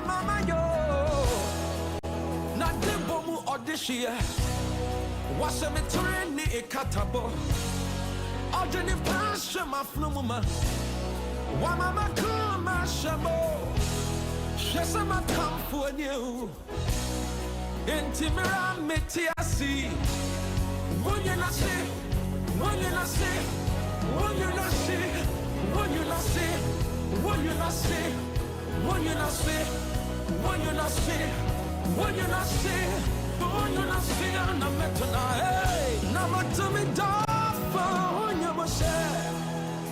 mama yo. Na debo mu odishia. Wasa me tureni e katabo. Odeni pasha mafnumuma. Wa mama kuma shamo. Shesa ma kamfu anyu. Intimira metiasi. Wonye na se. Wonye na se. Wonye na se. Wonye na se. Wonye na se. Wonye na se. Wonye na se. Wonye na se. Wonye na se. Na metana hey. Na matami dafa. Wonye moshe.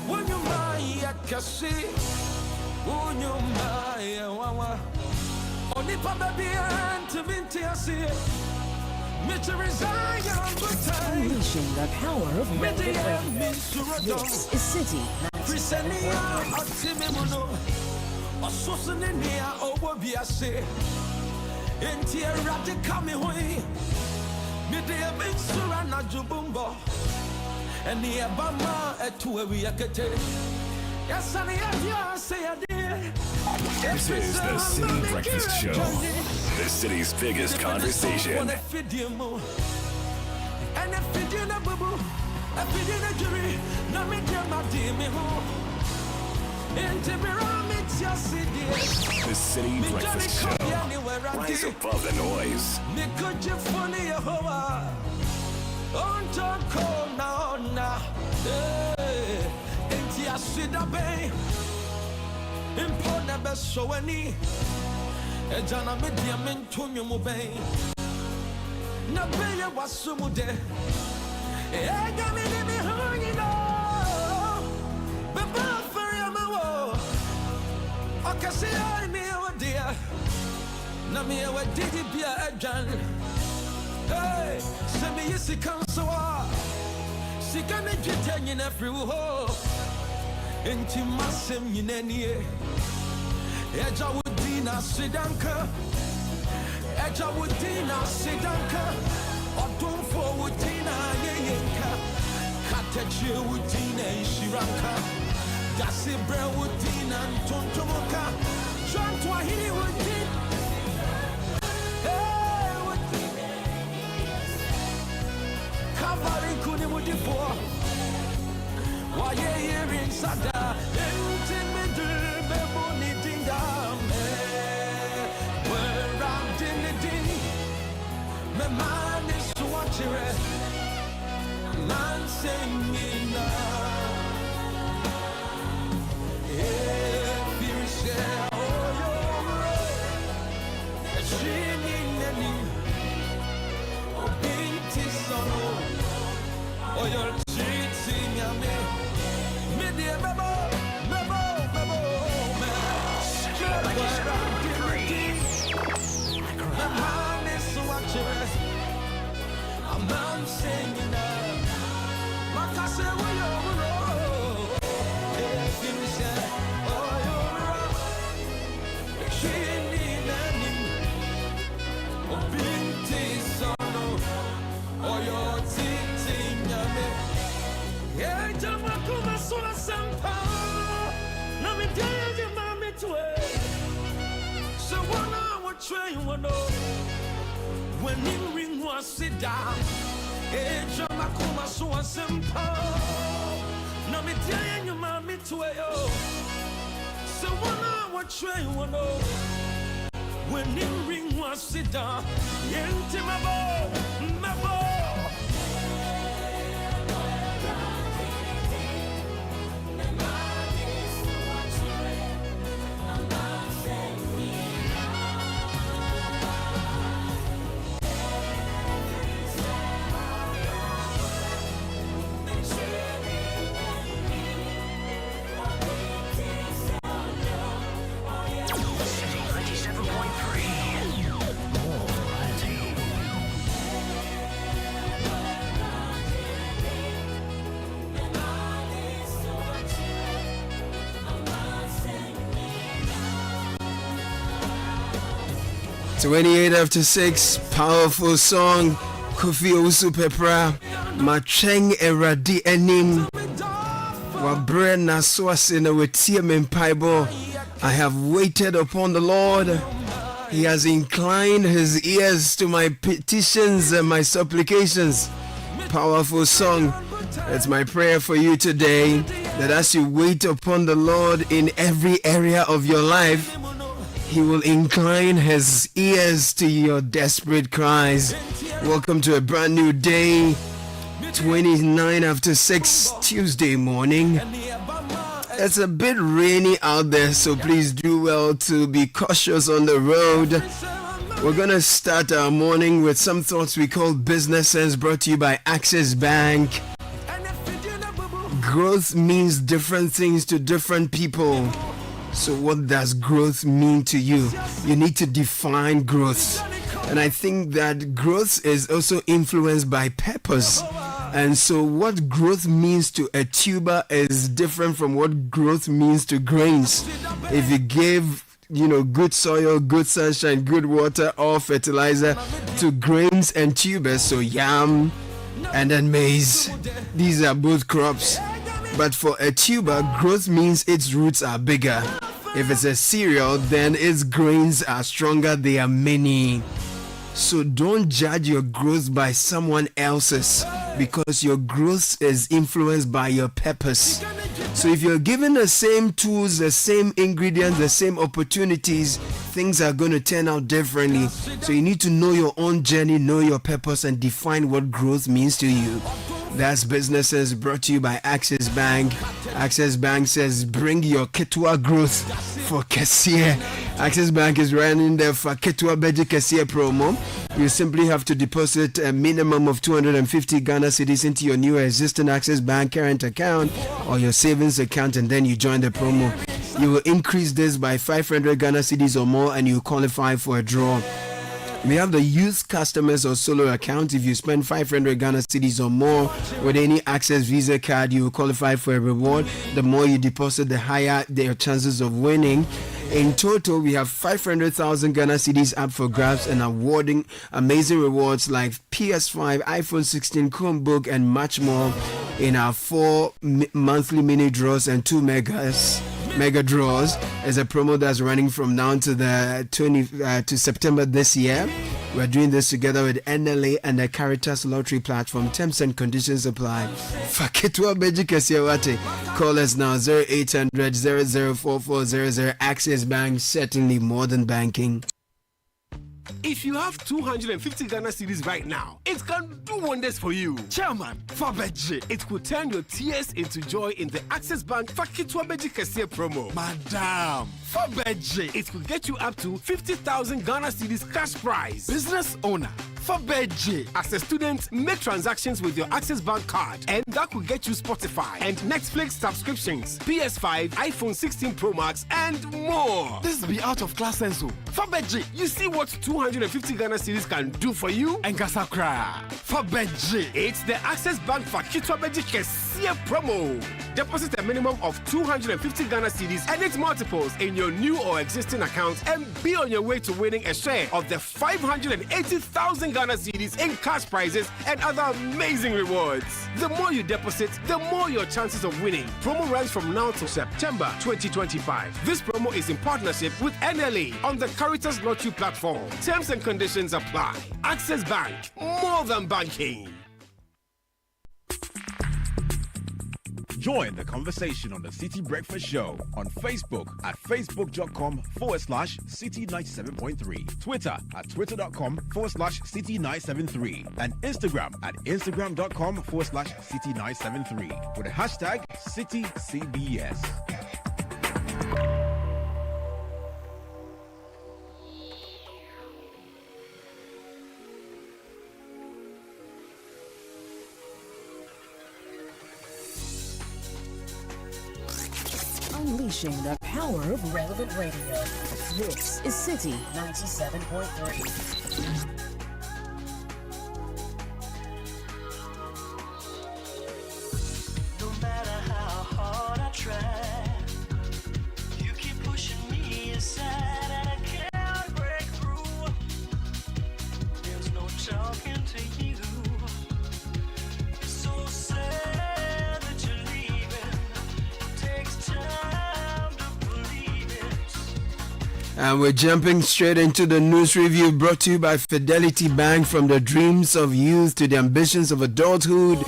Wonye maya kasi. Wonye maya wawa. Onipa baby antiminti asi. Unleashing the power of negative waves. This is Citi. This is the Citi Breakfast Show, the city's biggest conversation. The Citi Breakfast Show, rise above the noise. Impona beso ani ejana media mentunyo mo ben na beye wasumude ega me ni me hanyino beba fere mawo akase ai me odia na me e wadidi bia ejan hey se me yisi kansoa sikane twetanye na free ho enti masem nyinanie eja wudina sidanka eja wudina sidanka odumfo wudina yeyenka kateche wudina ishiranka dasibre wudina ntontomoka chantwa hini wudina wudina kavari kuni wudipo why you in sada intimate beboni dingam where I'm din my man is watching man singing if you say oh you're singing oh binti sono oh you're cheating on me. I'm singing now. Maka say we over. If you say oh you're she need any. Oh binti sono. Oh you're teaching me. Yeah, jama kuma sura sampa. Na me tell you mama to it. So one hour train one when you ring was sit down. Eh, jama kuma sura sampa. Na me tell you mama to it. So one hour train one when you ring was sit down. Yenti mabo, mabo. "28 after 6, powerful song. Kofi Osu Pepra, Macheng Eradi Enim. Wabre na swase na wetie me mpaibo. I have waited upon the Lord. He has inclined his ears to my petitions and my supplications. Powerful song. It's my prayer for you today that as you wait upon the Lord in every area of your life, he will incline his ears to your desperate cries. Welcome to a brand new day, 29 after 6, Tuesday morning. It's a bit rainy out there, so please do well to be cautious on the road. We're going to start our morning with some thoughts we call Business Sense, brought to you by Access Bank. Growth means different things to different people. So what does growth mean to you? You need to define growth. And I think that growth is also influenced by purpose. And so what growth means to a tuber is different from what growth means to grains. If you give, good soil, good sunshine, good water, or fertilizer to grains and tubers, so yam and then maize, these are both crops. But for a tuber, growth means its roots are bigger. If it's a cereal, then its grains are stronger, they are many. So don't judge your growth by someone else's, because your growth is influenced by your purpose. So if you're given the same tools, the same ingredients, the same opportunities, things are going to turn out differently. So you need to know your own journey, know your purpose, and define what growth means to you. That's Businesses, brought to you by Access Bank. Access Bank says, bring your Ketua growth for Kessie. Access Bank is running the for Ketua Beji Kessie promo. You simply have to deposit a minimum of 250 Ghana cedis into your new existing Access Bank current account or your savings account, and then you join the promo. You will increase this by 500 Ghana cedis or more, and you qualify for a draw. We have the youth customers or solo account. If you spend 500 Ghana cedis or more with any Access Visa card, you will qualify for a reward. The more you deposit, the higher their chances of winning. In total, we have 500,000 Ghana cedis up for grabs and awarding amazing rewards like PS5, iPhone 16, Chromebook, and much more in our 4 monthly mini draws and 2 mega draws. Is a promo that's running from now to the to September this year. We're doing this together with NLA and the Caritas Lottery platform. Terms and conditions apply. Faketwa Beji Kasiawate. Call us now 0800 004400. Access Bank, certainly more than banking. If you have 250 Ghana cedis right now, it can do wonders for you. Chairman, Fabeji, it could turn your tears into joy in the Access Bank Fakitwa Beji Kessie promo. Madam, Fabeji, it could get you up to 50,000 Ghana cedis cash prize. Business owner, Fabeji. As a student, make transactions with your Access Bank card, and that could get you Spotify and Netflix subscriptions, PS5, iPhone 16 Pro Max, and more. This be out of class senso. Fabeji, you see what 250 Ghana cedis can do for you? And Gasakra. Fabeji, it's the Access Bank Fakitwa Beji Kessie promo. Deposit a minimum of 250 Ghana cedis and its multiples in your new or existing account, and be on your way to winning a share of the 580,000 Ghana cedis in cash prizes and other amazing rewards. The more you deposit, the more your chances of winning. Promo runs from now to September 2025. This promo is in partnership with NLA on the Caritas Lottery platform. Terms and conditions apply. Access Bank, more than banking. Join the conversation on the Citi Breakfast Show on Facebook at facebook.com/Citi97.3, Twitter at twitter.com/Citi973, and Instagram at instagram.com/Citi973 with the hashtag CitiCBS. Unleashing the power of relevant radio. This is Citi 97.3. No matter how hard I try, you keep pushing me aside and I can't break through. There's no talking to you. It's so sad that you're leaving. And we're jumping straight into the news review brought to you by Fidelity Bank. From the dreams of youth to the ambitions of adulthood,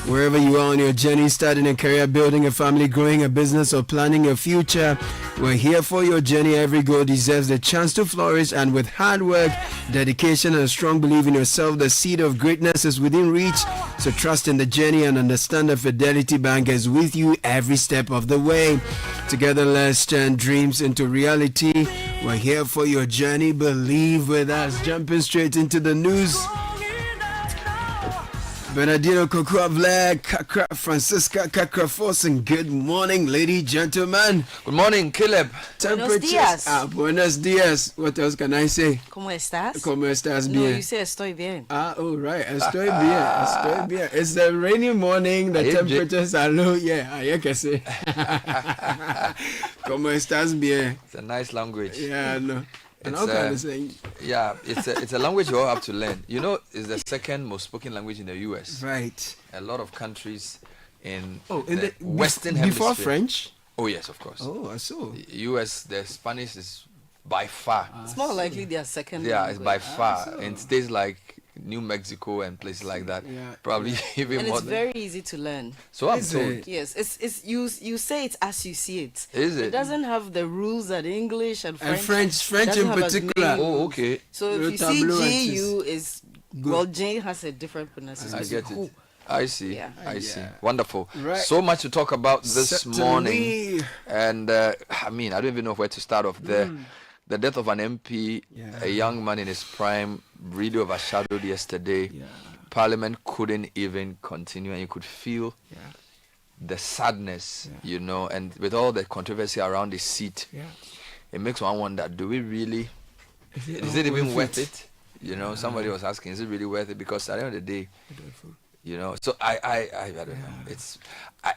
wherever you are on your journey, starting a career, building a family, growing a business, or planning your future, we're here for your journey. Every goal deserves the chance to flourish, and with hard work, dedication, and a strong belief in yourself, the seed of greatness is within reach. So trust in the journey and understand that Fidelity Bank is with you every step of the way. Together, let's turn dreams into reality. We're here for your journey. Believe with us. Jumping straight into the news. Bernardino Kokuavle, Kakra, Francisca Kakra Forsen. Good morning, ladies, gentlemen. Good morning, Caleb. Buenos dias. Buenos dias. What else can I say? ¿Cómo estás? ¿Cómo estás No, bien? you say estoy bien. Oh, right. Estoy bien. Estoy bien. It's a rainy morning. The Aye, temperatures are low. Yeah, I can say. ¿Cómo estás bien? It's a nice language. Yeah, no. And It's, all kind of saying. Yeah, it's a language you all have to learn. You know, it's the second most spoken language in the US. Right. A lot of countries in In the Western before Hemisphere. French. Oh yes, of course. Oh, I saw. US, the Spanish is by far. It's more likely their second Yeah, it's by language. far. In states like New Mexico and places like that, Yeah, probably even And more. it's very easy to learn. So I'm Is told. it? Yes, it's you say it as you see it. Is It it? doesn't have the rules that English and French. And French doesn't in have as many particular. rules. Oh, okay. So if you Le see tableau G, is U is well, J has a different pronunciation. I get Who? it. I see. Yeah. I see. Yeah. Wonderful. Right. So much to talk about this Certainly. morning. And I mean, I don't even know where to start off there. The death of an MP, a young man in his prime, really overshadowed yesterday. Yeah. Parliament couldn't even continue, and you could feel the sadness, you know, and with all the controversy around his seat, it makes one wonder, do we really, is it even worth it? You know, somebody was asking, is it really worth it? Because at the end of the day, you know, so I don't know. It's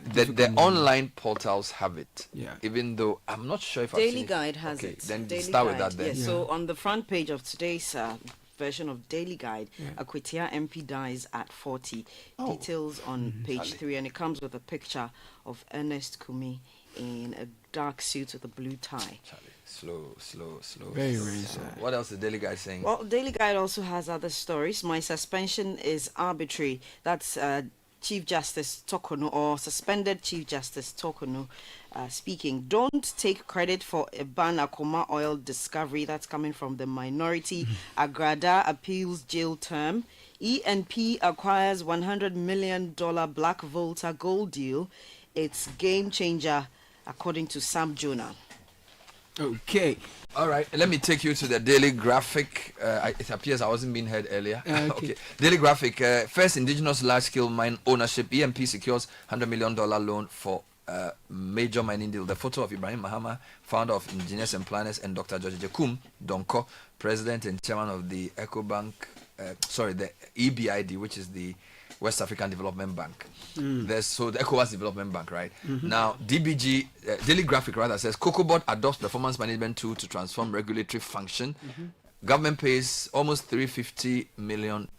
the online portals have it. Yeah. Even though I'm not sure if I've Daily seen it. Guide has Okay, it. then Daily start with Guide, that then. yes. So on the front page of today's version of Daily Guide, Akwitia MP dies at 40. Details on page 3, and it comes with a picture of Ernest Kumi in a dark suit with a blue tie. Charlie, slow. Very, very sad. What else is Daily Guy saying? Well, Daily Guide also has other stories. My suspension is arbitrary. That's Chief Justice Tokono, or suspended Chief Justice Tokono, speaking. Don't take credit for a Ban Akoma oil discovery. That's coming from the minority. Agrada appeals jail term. ENP acquires $100 million Black Volta gold deal. It's game changer, according to Sam Jonah. Okay. All right, let me take you to the Daily Graphic. It appears I wasn't being heard earlier. Okay. Daily Graphic. First indigenous large-scale mine ownership. EMP secures $100 million loan for major mining deal. The photo of Ibrahim Mahama, founder of Engineers and Planners, and Dr. George Jekum Donko, president and chairman of the the EBID, which is the West African Development Bank. There's the ECOWAS Development Bank, right? Now, DBG, Daily Graphic rather says, COCOBOT adopts performance management tool to transform regulatory function. Government pays almost $350 million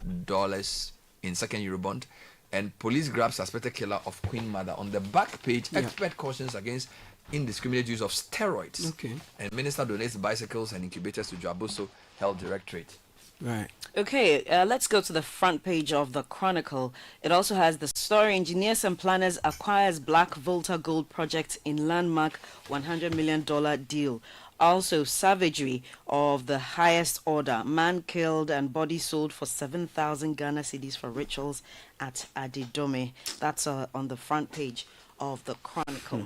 in second Eurobond. And police grabs suspected killer of Queen Mother. On the back page, expert cautions against indiscriminate use of steroids. Okay. And minister donates bicycles and incubators to Jabuso Health Directorate. Right. Okay, let's go to the front page of the Chronicle. It also has the story: Engineers and Planners acquires Black Volta gold project in landmark $100 million deal. Also, savagery of the highest order. Man killed and body sold for 7,000 Ghana cedis for rituals at Adidome. That's on the front page of the Chronicle.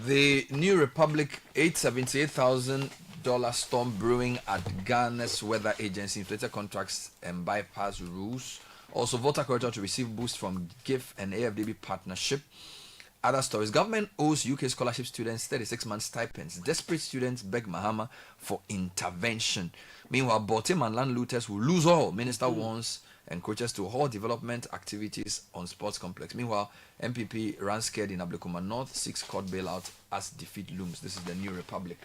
The New Republic, $878,000 storm brewing at Ghana's weather agency, inflated contracts and bypass rules. Also, Volta corridor to receive boost from GIF and AFDB partnership. Other stories: government owes UK scholarship students 36-month stipends. Desperate students beg Mahama for intervention. Meanwhile, Baltimore and land looters will lose all. Minister warns encourages to halt development activities on sports complex. Meanwhile, MPP ran scared in Ablekuma North, 6 court bailout as defeat looms. This is the new republic.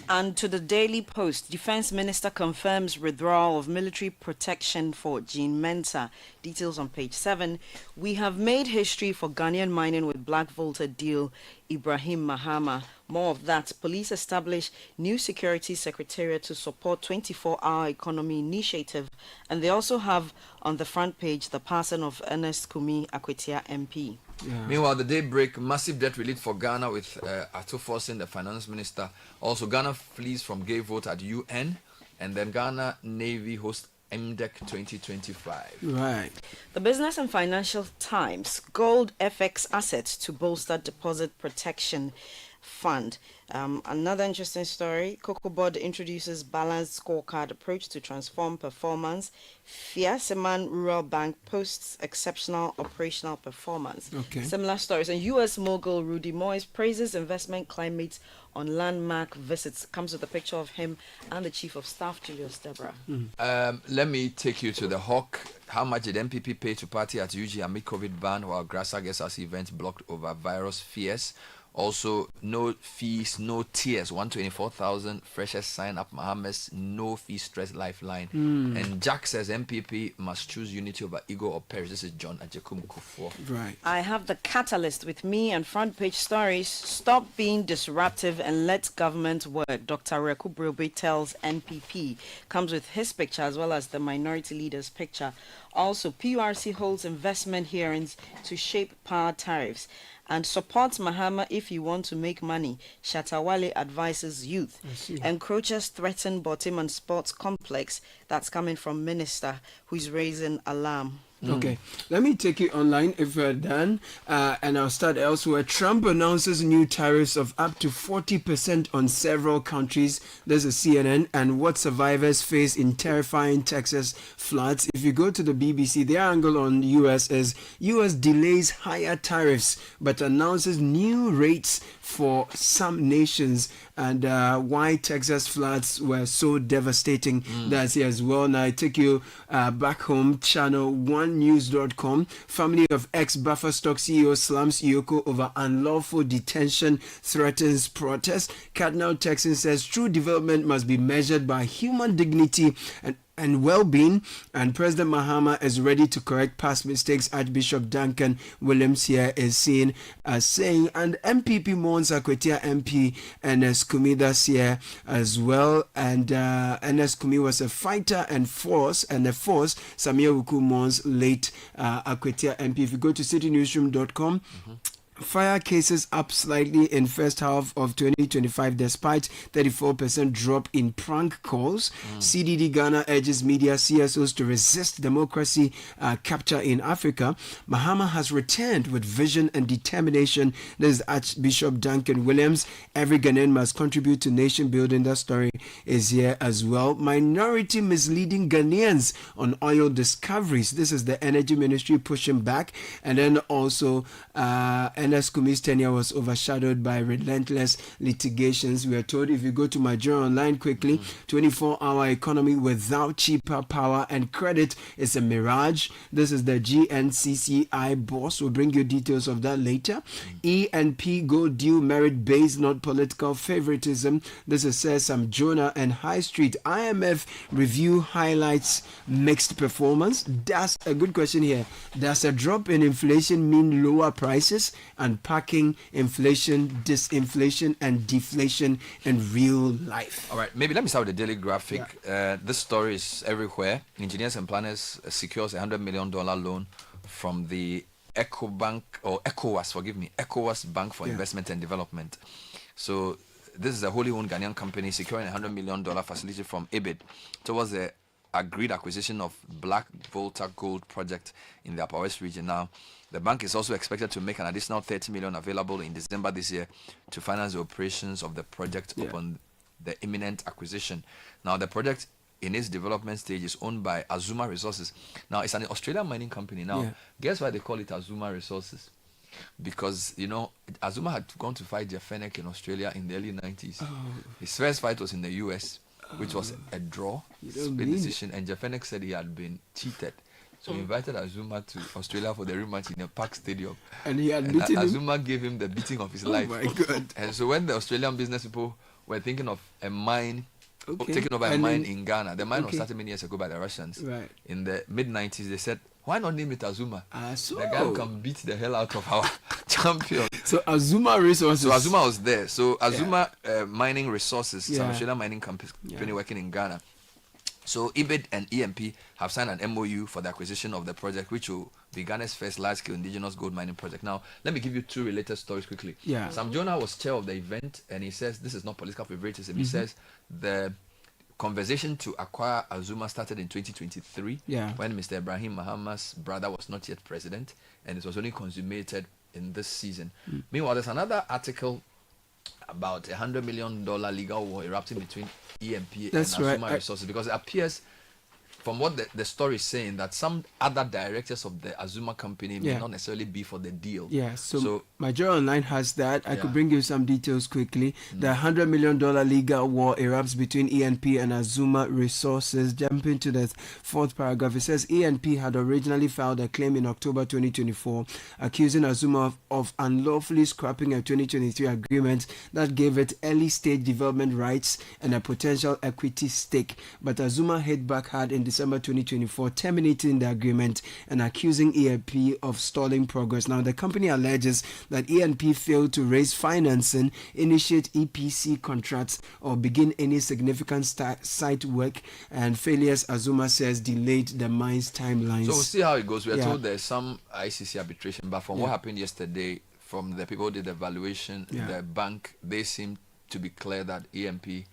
And to the Daily Post, Defense Minister confirms withdrawal of military protection for Jean Mensa. Details on page 7. We have made history for Ghanaian mining with Black Volta deal Ibrahim Mahama. More of that. Police establish new security secretariat to support 24-hour economy initiative. And they also have on the front page the passing of Ernest Kumi Akwetia MP. Yeah. Meanwhile, the daybreak, massive debt relief for Ghana with Ato Forsen, the finance minister. Also, Ghana flees from gay vote at UN. And then Ghana Navy hosts MDEC 2025. Right. The Business and Financial Times, gold FX assets to bolster deposit protection fund. Another interesting story, Cocoa Board introduces balanced scorecard approach to transform performance. Fiaseman Rural Bank posts exceptional operational performance. Okay. Similar stories. And U.S. mogul Rudy Moyes praises investment climate on landmark visits. Comes with a picture of him and the Chief of Staff, Julius Debra. Let me take you to the Hawk. How much did MPP pay to party at UG amid COVID ban while Grassa gets us events blocked over virus fears? Also, no fees, no tears. 124,000 freshers sign up Mohammed's no fee stress lifeline. And Jack says MPP must choose unity over ego or perish. This is John Ajekum Kufuor. Right. I have the catalyst with me and front page stories. Stop being disruptive and let government work. Dr. Reku Brobe tells NPP. Comes with his picture as well as the minority leader's picture. Also, PURC holds investment hearings to shape power tariffs. And supports Mahama if you want to make money. Shatawale advises youth. Encroachers threaten Botiman Sports Complex. That's coming from Minister who is raising alarm. Okay, let me take you online if we're done, and I'll start elsewhere. Trump announces new tariffs of up to 40% on several countries. There's a CNN, and what survivors face in terrifying Texas floods. If you go to the BBC, their angle on US is US delays higher tariffs, but announces new rates for some nations, and why Texas floods were so devastating. That's here as well. Now I take you back home, channel 1news.com. Family of ex-Buffer Stock CEO slams Yoko over unlawful detention, threatens protest. Cardinal Texan says true development must be measured by human dignity and well-being, and President Mahama is ready to correct past mistakes. Archbishop Duncan Williams here is seen as saying, and MPP mourns Akwetia MP Ernest Kumi this year as well, and Ernest Kumi was a fighter and a force. Samia Wuku mourns late Akwetia MP. If you go to citynewsroom.com, fire cases up slightly in first half of 2025 despite 34% drop in prank calls. CDD Ghana urges media CSOs to resist democracy capture in Africa. Mahama has returned with vision and determination. This is Archbishop Duncan Williams. Every Ghanaian must contribute to nation building. That story is here as well. Minority misleading Ghanaians on oil discoveries. This is the Energy Ministry pushing back. And then also Ernest Kumi's tenure was overshadowed by relentless litigations. We are told, if you go to my journal online quickly, 24-hour economy without cheaper power and credit is a mirage. This is the GNCCI boss. We'll bring you details of that later. E&P gold deal merit-based, not political favoritism. This is Sam Jonah and High Street. IMF review highlights mixed performance. That's a good question here. Does a drop in inflation mean lower prices? Unpacking inflation, disinflation, and deflation in real life. All right, maybe let me start with the Daily Graphic. This story is everywhere. Engineers and planners secures $100 million loan from the ECOWAS Bank for Investment and Development. So this is a wholly owned Ghanaian company securing $100 million facility from IBID towards the agreed acquisition of Black Volta Gold project in the Upper West region. Now, the bank is also expected to make an additional $30 million available in December this year to finance the operations of the project upon the imminent acquisition. Now, the project in its development stage is owned by Azuma Resources. Now, it's an Australian mining company. Now, guess why they call it Azuma Resources? Because, you know, Azuma had gone to fight Jeff Fenech in Australia in the early 90s. His first fight was in the US, which was a draw, split decision, and Jeff Fenech said he had been cheated. So he invited Azuma to Australia for the rematch in a Park Stadium. And he had And beaten him. Azuma gave him the beating of his life. Oh my God. And so when the Australian business people were thinking of a mine, taking over a And mine then- in Ghana, the mine was okay. started many years ago by the Russians. Right. In the mid-90s, they said, why not name it Azuma? So, The guy who can beat the hell out of our champion. so Azuma Resources. So Azuma was there. So Azuma Mining Resources, it's an Yeah. Australian mining company working in Ghana. So EBIT and EMP have signed an MOU for the acquisition of the project, which will be Ghana's first large-scale indigenous gold mining project. Now, let me give you two related stories quickly. Yeah. Sam Jonah was chair of the event, and he says this is not political favoritism. He says the conversation to acquire Azuma started in 2023 when Mr. Ibrahim Mahama's brother was not yet president, and it was only consummated in this season. Meanwhile, there's another article about $100 million legal war erupting between EMP That's and Azuma right. Resources, because it appears from what the story is saying that some other directors of the Azuma company may not necessarily be for the deal. Yeah, so Nigeria Online has that. I could bring you some details quickly. The $100 million legal war erupts between ENP and Azuma Resources. Jumping to the fourth paragraph, it says ENP had originally filed a claim in October 2024 accusing Azuma of unlawfully scrapping a 2023 agreement that gave it early stage development rights and a potential equity stake. But Azuma hit back hard in December 2024, terminating the agreement and accusing ENP of stalling progress. Now, the company alleges that ENP failed to raise financing, initiate EPC contracts, or begin any significant site work, and failures, Azuma says, delayed the mine's timelines. So we'll see how it goes. We are told there's some ICC arbitration, but from what happened yesterday, from the people who did the valuation, the bank, they seem to be clear that ENP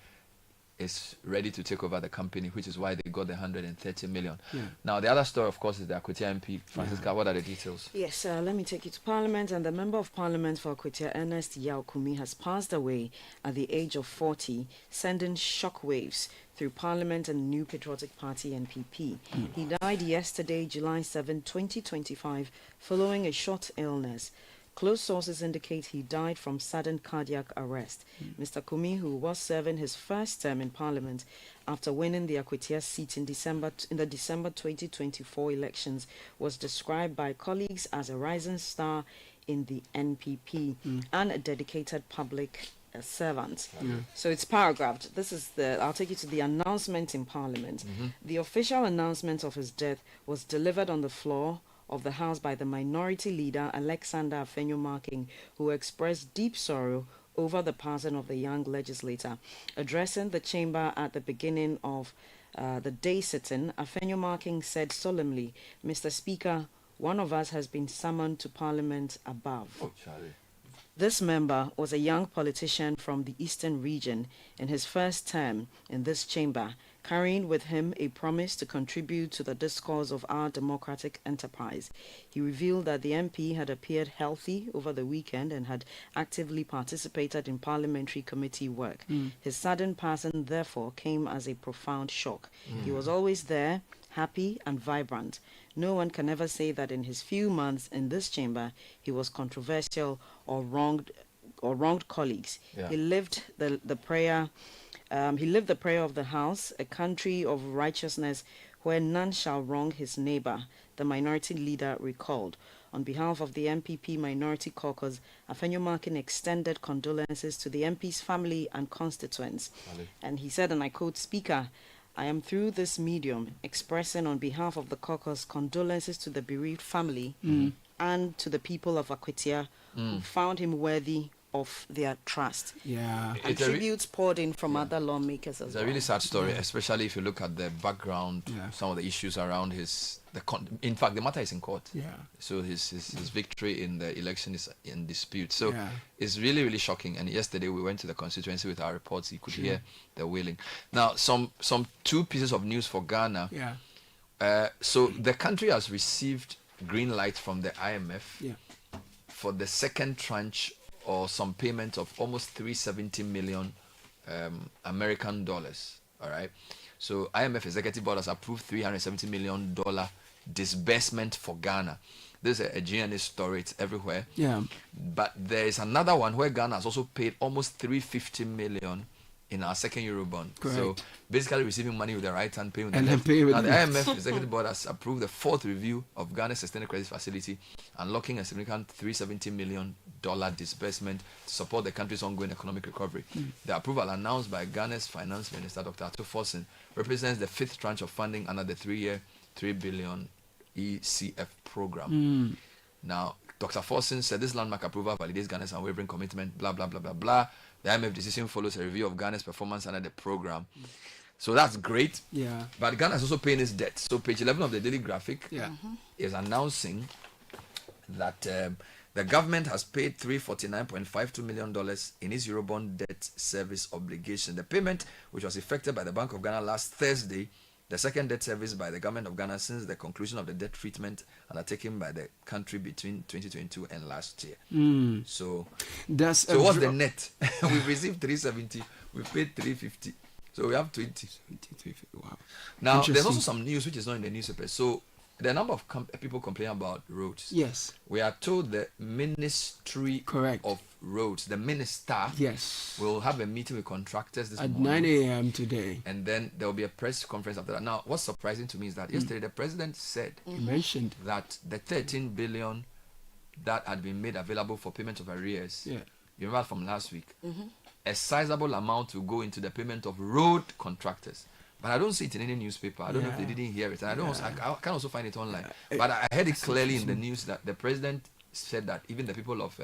is ready to take over the company, which is why they got the 130 million. Now, the other story, of course, is the Akwatia MP. Francisca, what are the details? Yes, let me take you to Parliament. And the Member of Parliament for Akwatia, Ernest Yao Kumi, has passed away at the age of 40, sending shockwaves through Parliament and New Patriotic Party NPP. He died yesterday, July 7, 2025, following a short illness. Close sources indicate he died from sudden cardiac arrest. Mr. Kumi, who was serving his first term in Parliament after winning the Akwatia seat in the December 2024 elections, was described by colleagues as a rising star in the NPP and a dedicated public servant. So it's paragraphed. I'll take you to the announcement in Parliament. The official announcement of his death was delivered on the floor of the House by the Minority Leader Alexander Afenyo-Marking, who expressed deep sorrow over the passing of the young legislator. Addressing the chamber at the beginning of the day sitting, Afenyo-Marking said solemnly, "Mr. Speaker, one of us has been summoned to Parliament above." Oh, Charlie. This member was a young politician from the Eastern region in his first term in this chamber, carrying with him a promise to contribute to the discourse of our democratic enterprise. He revealed that the MP had appeared healthy over the weekend and had actively participated in parliamentary committee work. His sudden passing, therefore, came as a profound shock. He was always there, happy and vibrant. No one can ever say that in his few months in this chamber he was controversial or wronged colleagues. He lived the prayer. He lived the prayer of the House, a country of righteousness where none shall wrong his neighbor, the Minority Leader recalled. On behalf of the MPP Minority Caucus, Afenyo-Marking extended condolences to the MP's family and constituents. And he said, and I quote, "Speaker, I am through this medium expressing on behalf of the caucus condolences to the bereaved family and to the people of Akwatia who found him worthy of their trust." And It's tributes poured in from other lawmakers as It's well. a really sad story, especially if you look at the background, some of the issues around in fact, the matter is in court. So his victory in the election is in dispute. So it's really, really shocking. And yesterday we went to the constituency with our reports. You could hear the wailing. Now, some two pieces of news for Ghana. So the country has received green light from the IMF for the second tranche or some payment of almost 370 million American dollars. All right. So IMF Executive Board has approved $370 million disbursement for Ghana. This is a GNA story. It's everywhere. But there is another one where Ghana has also paid almost 350 million in our second Eurobond. Correct. So basically receiving money with the right hand, paying with And the then left. paying with Now the the IMF Executive Board has approved the fourth review of Ghana's Sustained Credit Facility, unlocking a significant $370 million disbursement to support the country's ongoing economic recovery. The approval announced by Ghana's Finance Minister, Dr. Ato Forson, represents the fifth tranche of funding under the 3-year, $3 billion ECF program. Now, Dr. Forson said this landmark approval validates Ghana's unwavering commitment, blah, blah, blah, blah, blah. The IMF decision follows a review of Ghana's performance under the program. So that's great. Yeah. But Ghana is also paying its debt. So page 11 of the Daily Graphic Yeah. is announcing that the government has paid $349.52 million in its Eurobond debt service obligation. The payment, which was effected by the Bank of Ghana last Thursday, the second debt service by the government of Ghana since the conclusion of the debt treatment undertaken by the country between 2022 and last year. So what's the net? We've received 370, we paid 350, so we have 20. Wow. Now there's Interesting. also some news which is not in the newspaper. So the number of people complaining about roads. Yes. We are told the Ministry Correct. of Roads, the minister, Yes. will have a meeting with contractors this At morning. 9 a.m. today. And then there will be a press conference after that. Now, what's surprising to me is that yesterday the president said You mentioned. that the 13 billion that had been made available for payment of arrears, Yeah. you remember from last week, a sizable amount will go into the payment of road contractors. But I don't see it in any newspaper. I don't know if they didn't hear it. And I don't. I can also find it online. But I heard it clearly in the news that the president said that even the people of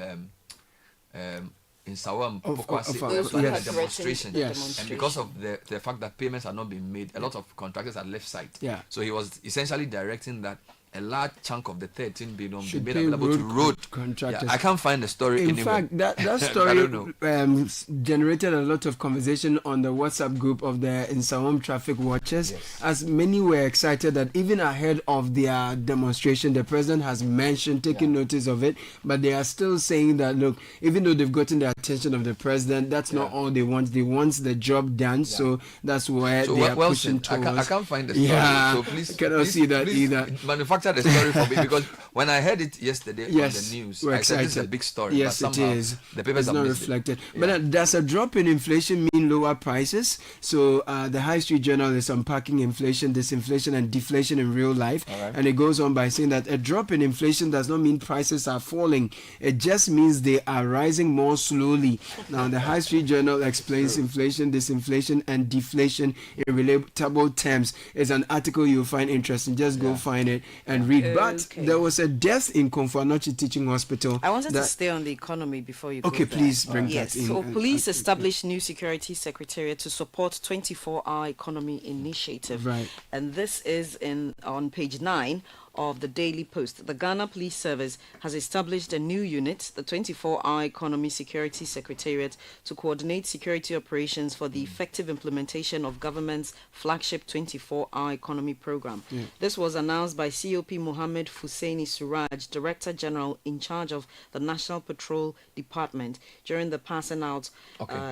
in Sawam, Pokwasi, of- also had a yes. demonstration. Yes. And because of the fact that payments had not been made, a lot of contractors had left site. Yeah. So he was essentially directing that a large chunk of the 13 billion be Should made pay available to road contractors. Yeah, I can't find the story In anywhere. fact, that I story don't know. generated a lot of conversation on the WhatsApp group of the Insawam traffic watchers, as many were excited that even ahead of their demonstration, the president has mentioned taking notice of it, but they are still saying that, look, even though they've gotten the attention of the president, that's not all they want. They want the job done, so that's where So they are Wilson, pushing towards. I can't find the story. Yeah, So please, I cannot see that either. Manufacture the story for me, because when I heard it yesterday Yes, on the news, we're I said this is a excited. big story. Yes, but it somehow is. The papers It's have not missed reflected. It. But does a drop in inflation mean lower prices? So the High Street Journal is unpacking inflation, disinflation, and deflation in real life. And it goes on by saying that a drop in inflation does not mean prices are falling. It just means they are rising more slowly. Now, the High Street Journal explains inflation, disinflation, and deflation in relatable terms. It's an article you'll find interesting. Just go find it and read. But Okay. there was a death in Komfo-Anokye Teaching Hospital. I wanted to that- stay on the economy before you go Okay, there. please bring Yes, that in. so police established new security secretariat to support 24-hour economy initiative. Right. And this is on page 9 of the Daily Post. The Ghana Police Service has established a new unit, the 24-hour Economy Security Secretariat, to coordinate security operations for the effective implementation of government's flagship 24-hour economy program. This was announced by COP Mohammed Husseini Suraj, Director General in charge of the National Patrol Department, during the passing out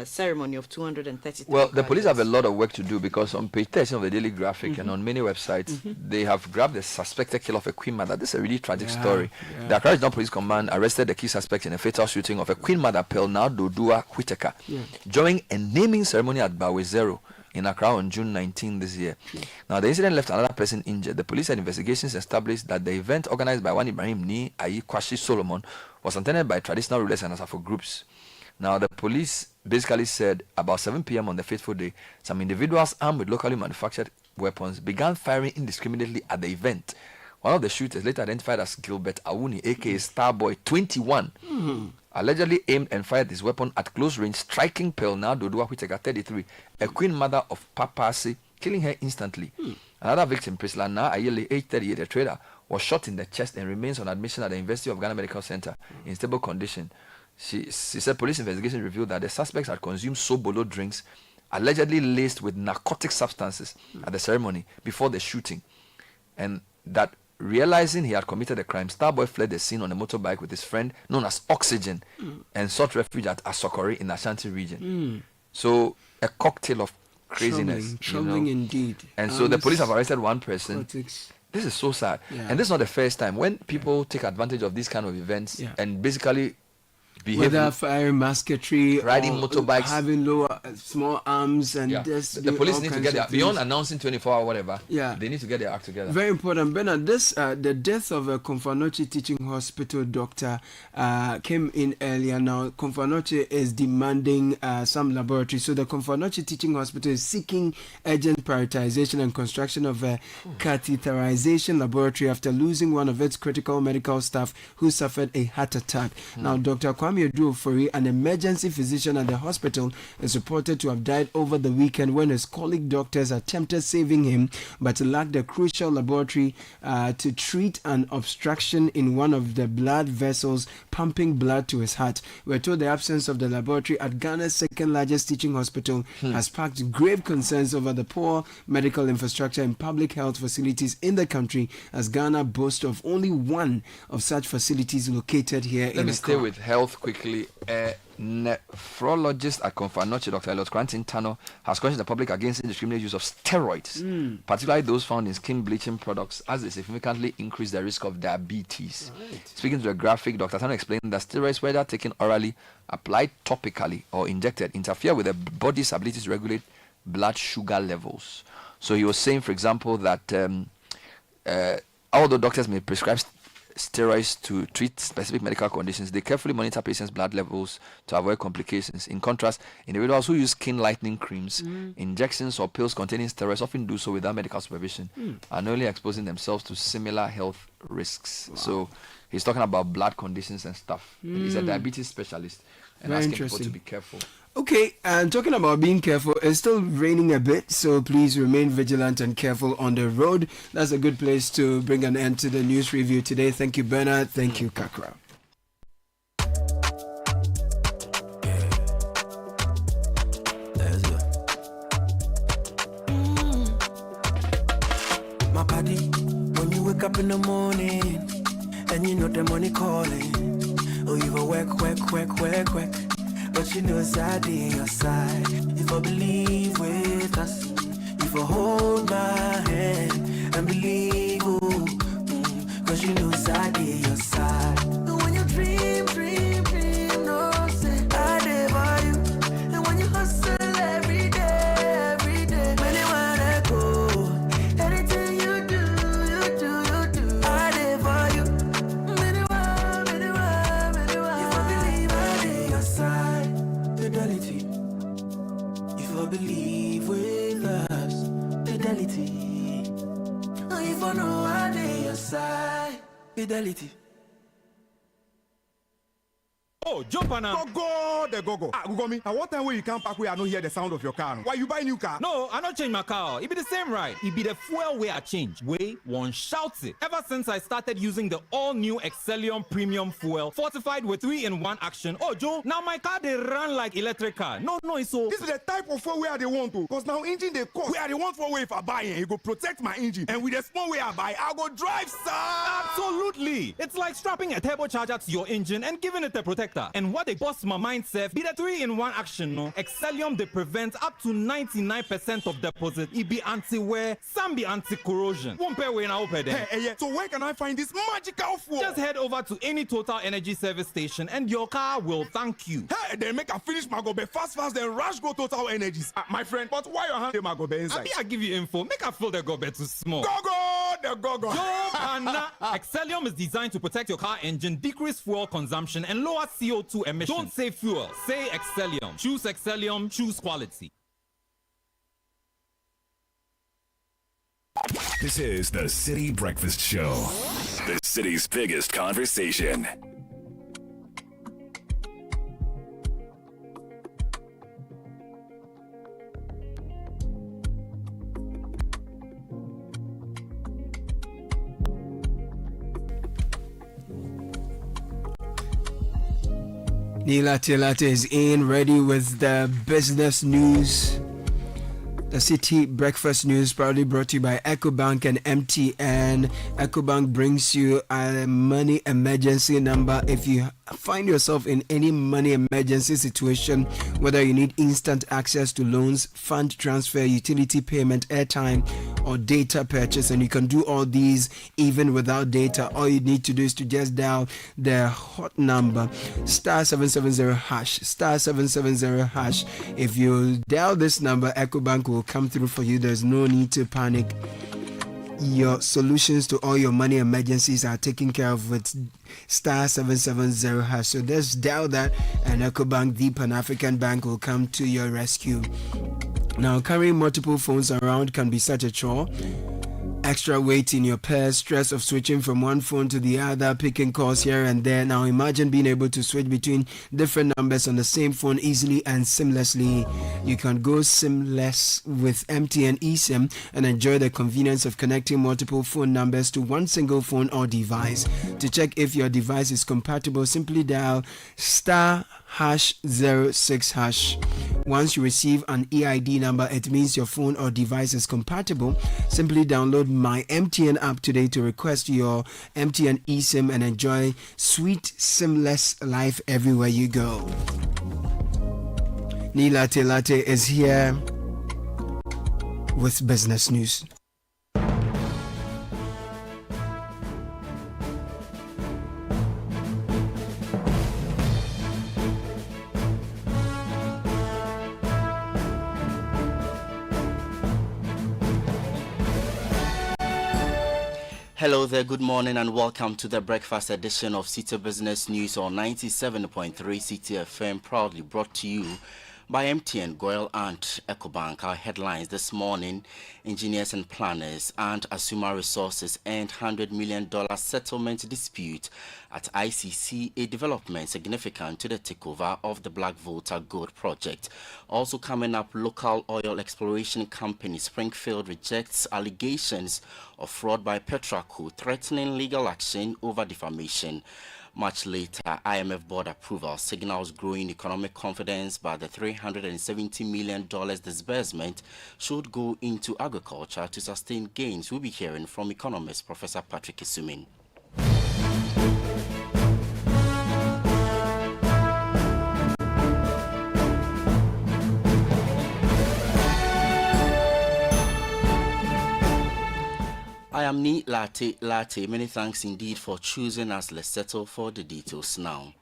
ceremony of 233. Well, the police have a graduates. lot of work to do, because on page 13 of the Daily Graphic and on many websites, they have grabbed the suspected killer of a queen mother. This is a really tragic story. The Accra Regional Police Command arrested the key suspect in a fatal shooting of a queen mother, Pelna Dodua Whitaker, during a naming ceremony at Bawe Zero in Accra on June 19 this year. Now, the incident left another person injured. The police said investigations established that the event, organized by one Ibrahim Ni Ayi Kwashi Solomon, was attended by traditional rulers and Asafo groups. Now, the police basically said about 7 p.m. on the fateful day, some individuals armed with locally manufactured weapons began firing indiscriminately at the event. One of the shooters, later identified as Gilbert Awuni, aka Starboy 21, allegedly aimed and fired his weapon at close range, striking Pelna Dodua Whitaker 33, a queen mother of Papasi, killing her instantly. Another victim, Priscilla Na Ayele, age 38, a trader, was shot in the chest and remains on admission at the University of Ghana Medical Center in stable condition. She said police investigation revealed that the suspects had consumed Sobolo drinks, allegedly laced with narcotic substances, at the ceremony before the shooting, and that realizing he had committed a crime, Starboy fled the scene on a motorbike with his friend known as Oxygen and sought refuge at Asokori in the Ashanti region. So a cocktail of craziness. Troubling indeed. And so the police have arrested one person. Politics. This is so sad. Yeah. And this is not the first time. When people take advantage of these kind of events and basically whether firing musketry, riding or motorbikes, having lower small arms, and just the police all need to kinds get of their things. beyond announcing 24 hour whatever. Yeah, they need to get their act together. Very important, Bernard. This the death of a Komfanochi Teaching Hospital doctor came in earlier. Now Komfanochi is demanding some laboratory, so the Komfanochi Teaching Hospital is seeking urgent prioritization and construction of a catheterization laboratory after losing one of its critical medical staff who suffered a heart attack. Now, Dr. Kwame Oduofori, an emergency physician at the hospital, is reported to have died over the weekend when his colleague doctors attempted saving him but lacked a crucial laboratory to treat an obstruction in one of the blood vessels pumping blood to his heart. We're told the absence of the laboratory at Ghana's second largest teaching hospital has sparked grave concerns over the poor medical infrastructure and public health facilities in the country, as Ghana boasts of only one of such facilities located here in Let me Accra. stay with health quickly. Nephrologist at Komfanochi, Dr. Elliot Quentin Tano, has cautioned the public against indiscriminate use of steroids, particularly those found in skin bleaching products, as they significantly increase the risk of diabetes. Speaking to the graphic, Dr. Tano explained that steroids, whether taken orally, applied topically, or injected, interfere with the body's ability to regulate blood sugar levels. So he was saying, for example, that although doctors may prescribe steroids to treat specific medical conditions, they carefully monitor patients' blood levels to avoid complications. In contrast, individuals who use skin lightening creams, injections, or pills containing steroids often do so without medical supervision, unknowingly exposing themselves to similar health risks. So he's talking about blood conditions and stuff. He's a diabetes specialist and Very asking people interesting. to be careful. Okay, and talking about being careful, it's still raining a bit, so please remain vigilant and careful on the road. That's a good place to bring an end to the news review today. Thank you, Bernard. Thank you, Kakra. My body, when you wake up in the morning and you know the money calling, oh, you go work. But you know it's out in your side. If I believe with us, if I hold my hand and believe, cause you know it's out in your side. And when you dream, no say I live for you. And when you hustle every day, when you wanna go, anything you do, I live for you. If I believe I live your side. Fidelity. If I believe with us, fidelity. If I know I lay your side, fidelity. Oh, jump on now. Go. Google me. At what time when you come back where I don't hear the sound of your car? Why you buy new car? No, I not change my car. It be the same ride. It be the fuel way I change. Way one shouts it. Ever since I started using the all-new Excellium Premium Fuel, fortified with 3-in-1 action. Oh, Joe, now my car they run like electric car. No, it's so. This is the type of fuel where they want to. Because now engine they cost. Where they want for way if I buy it go protect my engine. And with the small way I buy, I go drive, sir. Absolutely. It's like strapping a turbocharger to your engine and giving it a protector. And what they bust my mind, Seth, be the 3-in-1 action, no? Excellium, they prevent up to 99% of deposit. It be anti-wear, some be anti-corrosion. Won't pay when I open them. Hey, so where can I find this magical fuel? Just head over to any Total Energy service station and your car will thank you. Hey, then make a finish my go be fast, then rush go Total Energies. My friend, but why your hand my go be inside? I give you info. Make a fill the go too small. Go. Yo, Anna. Excellium is designed to protect your car engine, decrease fuel consumption, and lower CO2 emissions. Don't say fuel, say Excellium. Choose Excellium, choose quality. This is the City Breakfast Show, the city's biggest conversation. Nila Tilate is in, ready with the business news. The City Breakfast News proudly brought to you by EcoBank and MTN. EcoBank brings you a money emergency number. If you find yourself in any money emergency situation, whether you need instant access to loans, fund transfer, utility payment, airtime, or data purchase, and you can do all these even without data, all you need to do is to just dial the hot number star 770 hash, star 770 hash. If you dial this number, EcoBank will come through for you. There's no need to panic. Your solutions to all your money emergencies are taken care of with star 770 hash. So just dial that, and EcoBank, the Pan-African Bank, will come to your rescue. Now, carrying multiple phones around can be such a chore. Extra weight in your purse, stress of switching from one phone to the other, picking calls here and there. Now imagine being able to switch between different numbers on the same phone easily and seamlessly. You can go SIM-less with MTN eSIM and enjoy the convenience of connecting multiple phone numbers to one single phone or device. To check if your device is compatible, simply dial star hash 06 hash. Once you receive an EID number, it means your phone or device is compatible. Simply download my MTN app today to request your MTN eSIM and enjoy sweet SIM-less life everywhere you go. Nilate Latte is here with business news. Hello there, good morning and welcome to the breakfast edition of Citi Business News on 97.3 Citi FM, proudly brought to you by MTN, Goyle and EcoBank. Our headlines this morning: engineers and planners and Asuma Resources end $100 million settlement dispute at ICC, a development significant to the takeover of the Black Volta Gold project. Also coming up, local oil exploration company Springfield rejects allegations of fraud by Petraco, threatening legal action over defamation. Much later, IMF board approval signals growing economic confidence, but the $370 million disbursement should go into agriculture to sustain gains. We'll be hearing from economist Professor Patrick Isumin. I am Ni Latte. Many thanks indeed for choosing us. Let's settle for the details now.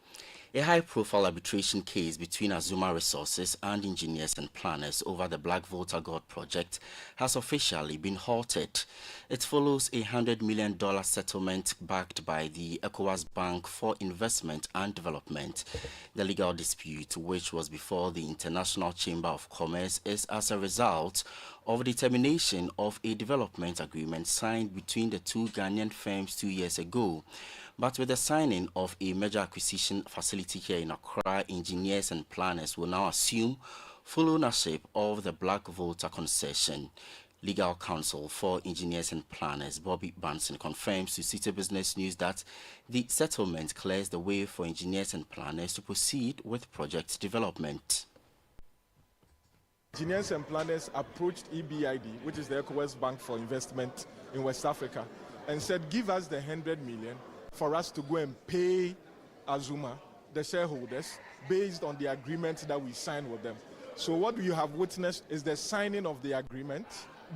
A high-profile arbitration case between Azuma Resources and engineers and planners over the Black Volta Gold project has officially been halted. It follows a $100 million settlement backed by the ECOWAS Bank for Investment and Development. The legal dispute, which was before the International Chamber of Commerce, is as a result of the termination of a development agreement signed between the two Ghanaian firms 2 years ago. But with the signing of a major acquisition facility here in Accra, engineers and planners will now assume full ownership of the Black Volta concession. Legal counsel for engineers and planners, Bobby Banson, confirms to Citi Business News that the settlement clears the way for engineers and planners to proceed with project development. Engineers and planners approached EBID, which is the ECOWAS Bank for Investment in West Africa, and said, give us the $100 million for us to go and pay Azuma, the shareholders, based on the agreement that we signed with them. So what you have witnessed is the signing of the agreement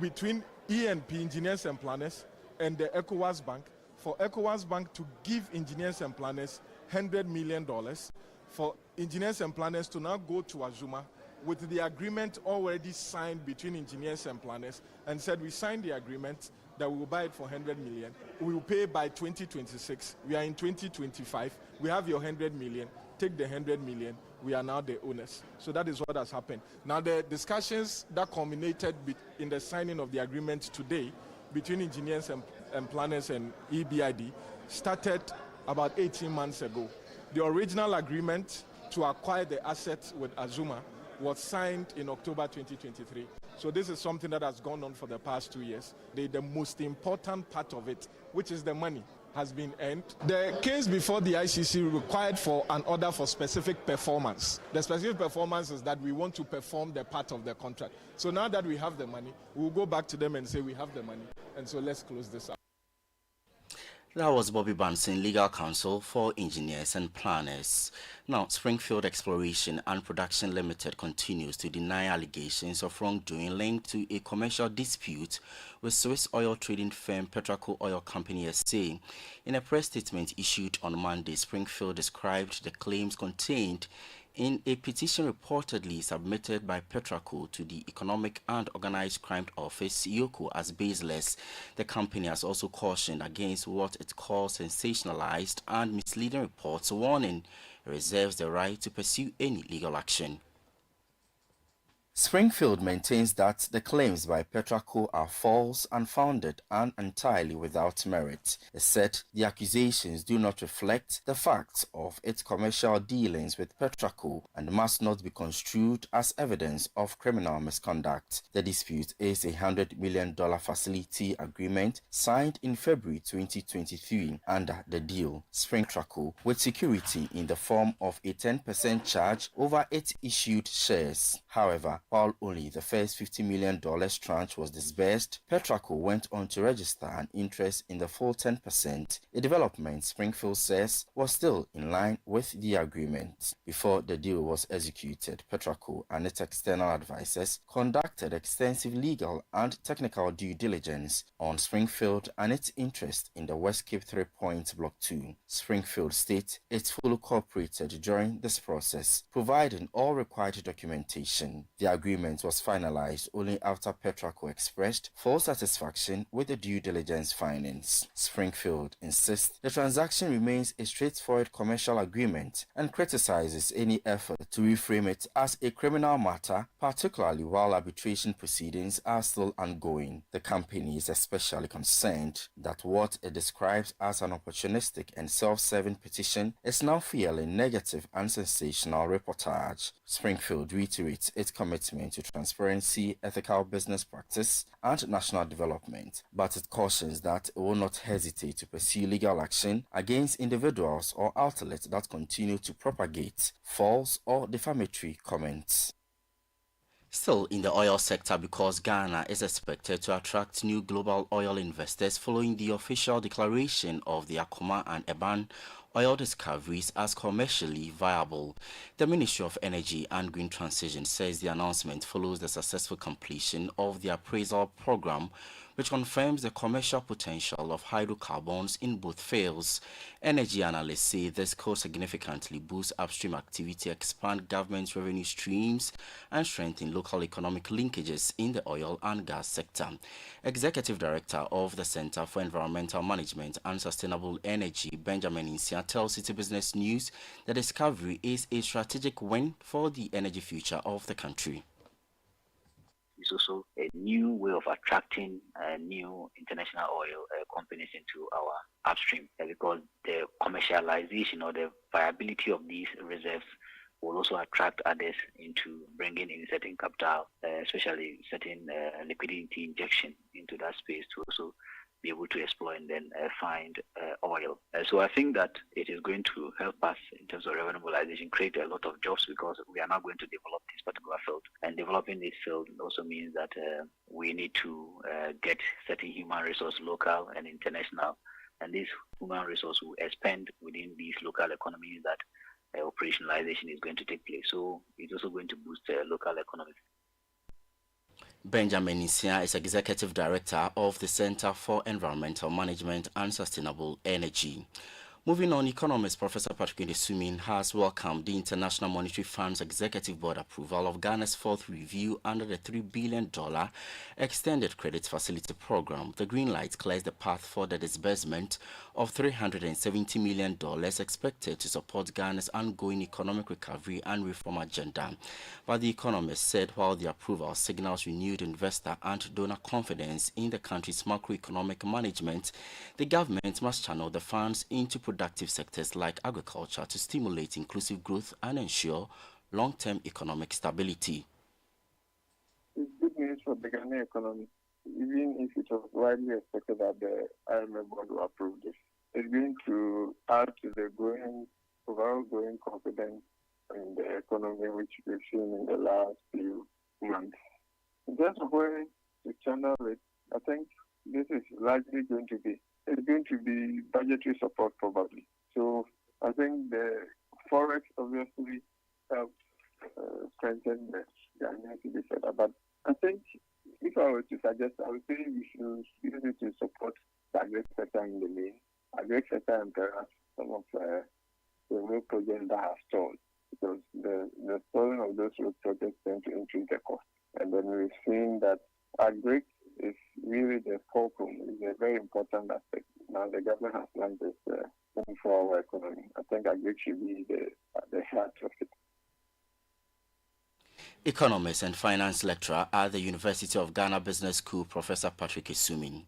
between ENP, Engineers and Planners, and the ECOWAS Bank, for ECOWAS Bank to give Engineers and Planners $100 million, for Engineers and Planners to now go to Azuma with the agreement already signed between Engineers and Planners, and said we signed the agreement that we will buy it for $100 million. We will pay by 2026. We are in 2025. We have your $100 million. Take the $100 million. We are now the owners. So that is what has happened. Now the discussions that culminated in the signing of the agreement today between engineers and planners and EBID started about 18 months ago. The original agreement to acquire the assets with Azuma was signed in October 2023. So this is something that has gone on for the past 2 years. The most important part of it, which is the money. has been earned. The case before the ICC required for an order for specific performance. The specific performance is that we want to perform the part of the contract. So now that we have the money, we'll go back to them and say we have the money, and so let's close this up. That was Bobby Banson, legal counsel for engineers and planners. Now, Springfield Exploration and Production Limited continues to deny allegations of wrongdoing linked to a commercial dispute with Swiss oil trading firm Petraco Oil Company SA. In a press statement issued on Monday, Springfield described the claims contained in a petition reportedly submitted by Petraco to the Economic and Organized Crime Office, EOCO, as baseless. The company has also cautioned against what it calls sensationalized and misleading reports, warning it reserves the right to pursue any legal action. Springfield maintains that the claims by Petraco are false, unfounded, and entirely without merit. It said the accusations do not reflect the facts of its commercial dealings with Petraco and must not be construed as evidence of criminal misconduct. The dispute is a $100 million facility agreement signed in February 2023. Under the deal, Petraco, with security in the form of a 10% charge over its issued shares. However, while only the first $50 million tranche was disbursed, Petraco went on to register an interest in the full 10%, a development Springfield says was still in line with the agreement. Before the deal was executed, Petraco and its external advisors conducted extensive legal and technical due diligence on Springfield and its interest in the West Cape 3 Points Block 2. Springfield states it fully cooperated during this process, providing all required documentation. The agreement was finalized only after Petraco expressed full satisfaction with the due diligence findings. Springfield insists the transaction remains a straightforward commercial agreement and criticizes any effort to reframe it as a criminal matter, particularly while arbitration proceedings are still ongoing. The company is especially concerned that what it describes as an opportunistic and self-serving petition is now fueling negative and sensational reportage. Springfield reiterates its commitment to transparency, ethical business practice, and national development, but it cautions that it will not hesitate to pursue legal action against individuals or outlets that continue to propagate false or defamatory comments. Still in the oil sector, because Ghana is expected to attract new global oil investors following the official declaration of the Akoma and Eban oil discoveries as commercially viable. The Ministry of Energy and Green Transition says the announcement follows the successful completion of the appraisal program, which confirms the commercial potential of hydrocarbons in both fields. Energy analysts say this could significantly boost upstream activity, expand government revenue streams, and strengthen local economic linkages in the oil and gas sector. Executive Director of the Center for Environmental Management and Sustainable Energy, Benjamin Insia, tells Citi Business News the discovery is a strategic win for the energy future of the country. It's also a new way of attracting new international oil companies into our upstream, because the commercialization or the viability of these reserves will also attract others into bringing in certain capital, especially certain liquidity injection into that space to also be able to explore and then find oil. So I think that it is going to help us in terms of revenue mobilization, create a lot of jobs, because we are now going to develop this particular field. And developing this field also means that we need to get certain human resource, local and international. And this human resource will expand within these local economies that operationalization is going to take place. So it's also going to boost local economies. Benjamin Insia is Executive Director of the Center for Environmental Management and Sustainable Energy. Moving on, economist Professor Patrick Ndesumin has welcomed the International Monetary Fund's Executive Board approval of Ghana's fourth review under the $3 billion Extended Credit Facility Program. The green light clears the path for the disbursement of $370 million expected to support Ghana's ongoing economic recovery and reform agenda. But the economist said while the approval signals renewed investor and donor confidence in the country's macroeconomic management, the government must channel the funds into productive sectors like agriculture to stimulate inclusive growth and ensure long-term economic stability. It's good news for the Ghanaian economy, even if it was widely expected that the IMF board will approve this. it's going to add to the overall growing confidence in the economy, which we've seen in the last few months. In terms of where to channel it, I think this is largely going to be budgetary support probably. So I think the forex obviously helps strengthen the Ghanaian cedi further. But I think if I were to suggest, I would say we should use it to support the agri sector in the main. Agri sector and perhaps some of the road projects that have stalled, because the stalling of those road projects tend to increase the cost. And then we've seen that agri is really the fulcrum, is a very important aspect. Now the government has planned this for our economy. I think agri should be the heart of it. Economist and finance lecturer at the University of Ghana Business School, Professor Patrick Esuming.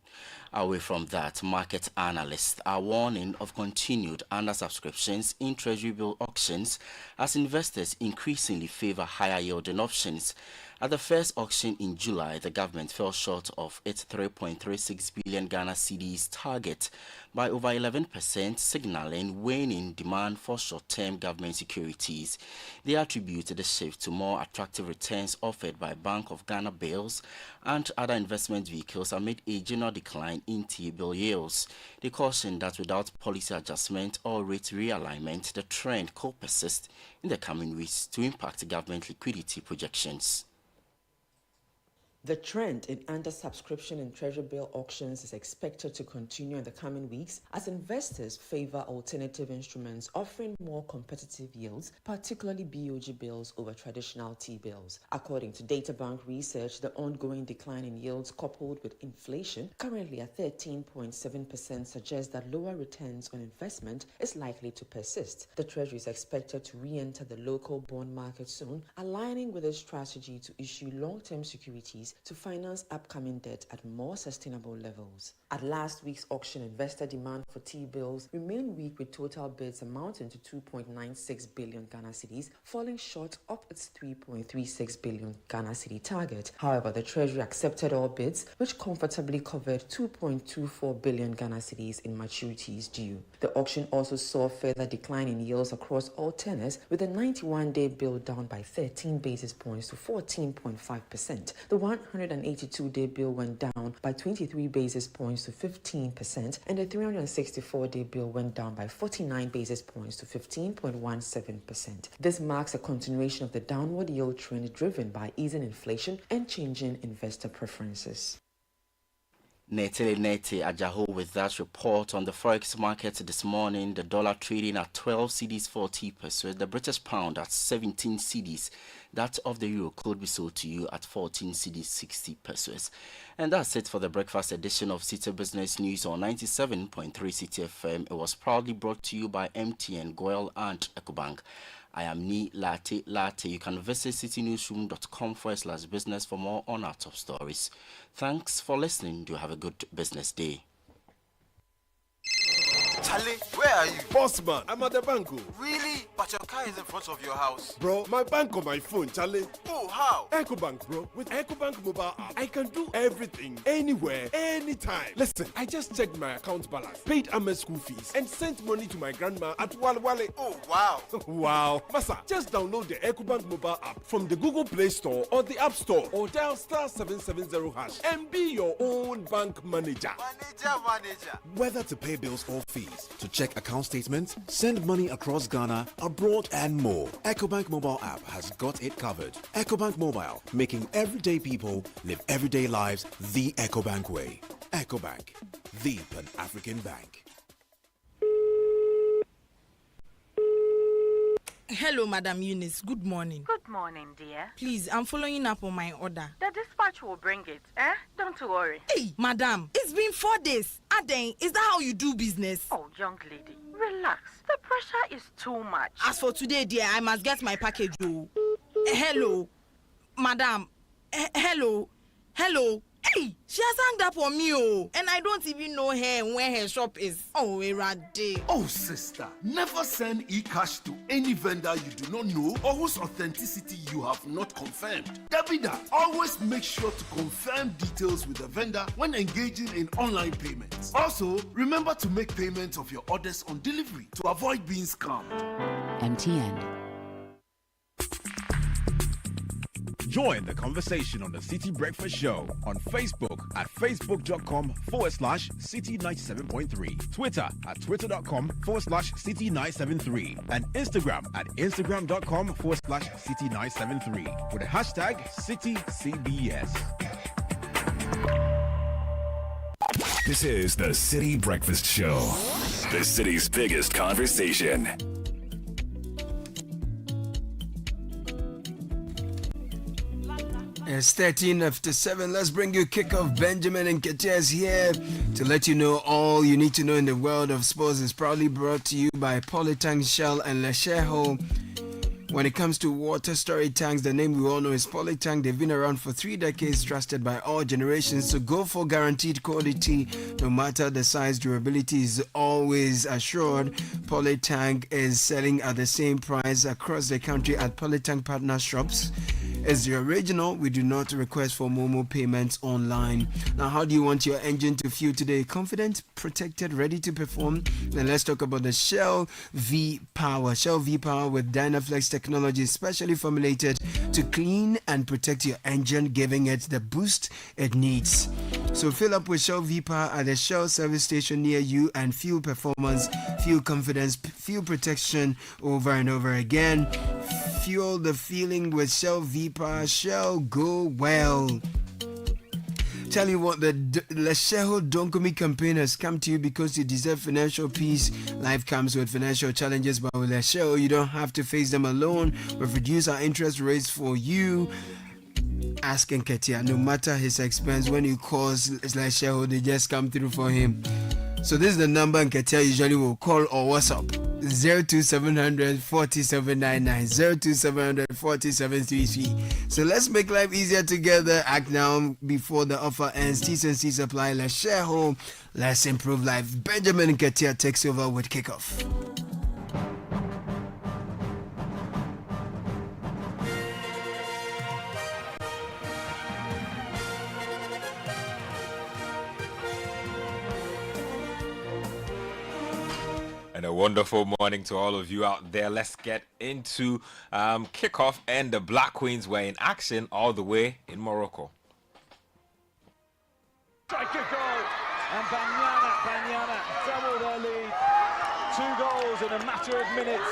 Away from that, market analysts are warning of continued undersubscriptions in treasury bill auctions as investors increasingly favor higher yielding options. At the first auction in July, the government fell short of its 3.36 billion Ghana cedis target by over 11%, signaling waning demand for short-term government securities. They attributed the shift to more attractive returns offered by Bank of Ghana bills and other investment vehicles amid a general decline in T-bill yields. They cautioned that without policy adjustment or rate realignment, the trend could persist in the coming weeks to impact government liquidity projections. The trend in undersubscription in treasury bill auctions is expected to continue in the coming weeks as investors favor alternative instruments offering more competitive yields, particularly BOG bills over traditional T-bills. According to Databank research, the ongoing decline in yields coupled with inflation, currently at 13.7%, suggests that lower returns on investment is likely to persist. The Treasury is expected to re-enter the local bond market soon, aligning with its strategy to issue long-term securities to finance upcoming debt at more sustainable levels. At last week's auction, investor demand for T-bills remained weak, with total bids amounting to 2.96 billion Ghana cedis, falling short of its 3.36 billion Ghana cedi target. However, the Treasury accepted all bids, which comfortably covered 2.24 billion Ghana cedis in maturities due. The auction also saw further decline in yields across all tenors, with the 91-day bill down by 13 basis points to 14.5%. The 182-day bill went down by 23 basis points to 15%, and the 364-day bill went down by 49 basis points to 15.17%. This marks a continuation of the downward yield trend driven by easing inflation and changing investor preferences. Nete Ajaho with that report on the forex market this morning. The dollar trading at 12 cedis 40 pesos, the British pound at 17 cedis. That of the euro could be sold to you at 14 cedis 60 pesos. And that's it for the breakfast edition of Citi Business News on 97.3 Citi FM. It was proudly brought to you by MTN, Goyle and EcoBank. I am Ni Latte. You can visit citynewsroom.com/business for more on our top stories. Thanks for listening. Do have a good business day. Charlie, where are you? Boss man, I'm at the bank. Really? But your car is in front of your house. Bro, my bank on my phone, Charlie. Oh, how? EcoBank, bro. With EcoBank mobile app, I can do everything, anywhere, anytime. Listen, I just checked my account balance, paid Ahmed's school fees, and sent money to my grandma at Walwale. Oh, wow. Wow. Masa, just download the EcoBank mobile app from the Google Play Store or the App Store, or dial *770# and be your own bank manager. Manager. Whether to pay bills or fees, to check account statements, send money across Ghana, abroad, and more, EcoBank mobile app has got it covered. EcoBank Mobile, making everyday people live everyday lives the EcoBank way. EcoBank, the Pan-African bank. Hello, Madam Eunice. Good morning. Good morning, dear. Please, I'm following up on my order. The dispatch will bring it, eh? Don't worry. Hey, Madam, it's been 4 days. Aden, is that how you do business? Oh, young lady, relax. The pressure is too much. As for today, dear, I must get my package. Oh. Hello, Madam. Hello. Hey, she has hanged up on me, and I don't even know her and where her shop is. Oh, Erade. Oh, sister, never send e-cash to any vendor you do not know or whose authenticity you have not confirmed. Davida, always make sure to confirm details with the vendor when engaging in online payments. Also, remember to make payments of your orders on delivery to avoid being scammed. MTN. Join the conversation on the City Breakfast Show on Facebook at facebook.com/City97.3, Twitter at twitter.com/City973, and Instagram at instagram.com/City973 with the hashtag CityCBS. This is the City Breakfast Show, the city's biggest conversation. It's 13 after 7. Let's bring you kickoff. Benjamin and Ketias here to let you know all you need to know in the world of sports. Is proudly brought to you by Polytank, Shell, and Lesheho. When it comes to water storage tanks, the name we all know is Polytank. They've been around for 3 decades, trusted by all generations. So go for guaranteed quality, no matter the size. Durability is always assured. Polytank is selling at the same price across the country at Polytank partner shops. It's the original. We do not request for Momo payments online. Now, how do you want your engine to feel today? Confident, protected, ready to perform? Then let's talk about the Shell V-Power. Shell V-Power with Dynaflex technology, specially formulated to clean and protect your engine, giving it the boost it needs. So fill up with Shell V-Power at a Shell service station near you and feel performance, feel confidence, feel protection over and over again. Fuel the feeling with Shell V-Power. Shell, go well. Tell you what, the Lesheho Donkomi campaign has come to you because you deserve financial peace. Life comes with financial challenges, but with Lesheho, you don't have to face them alone. We've reduced our interest rates for you. Ask Nketia, no matter his expense, when you call Lesheho, they just come through for him. So this is the number Nketia usually will call or WhatsApp. 02700 4799 02700 4733. So let's make life easier together. Act now before the offer ends. T's and C's apply. Let's share home. Let's improve life. Benjamin Nketia takes over with kickoff. And a wonderful morning to all of you out there. Let's get into kickoff, and the Black Queens were in action all the way in Morocco. Strike a goal, and Banyana double their lead. 2 goals in a matter of minutes.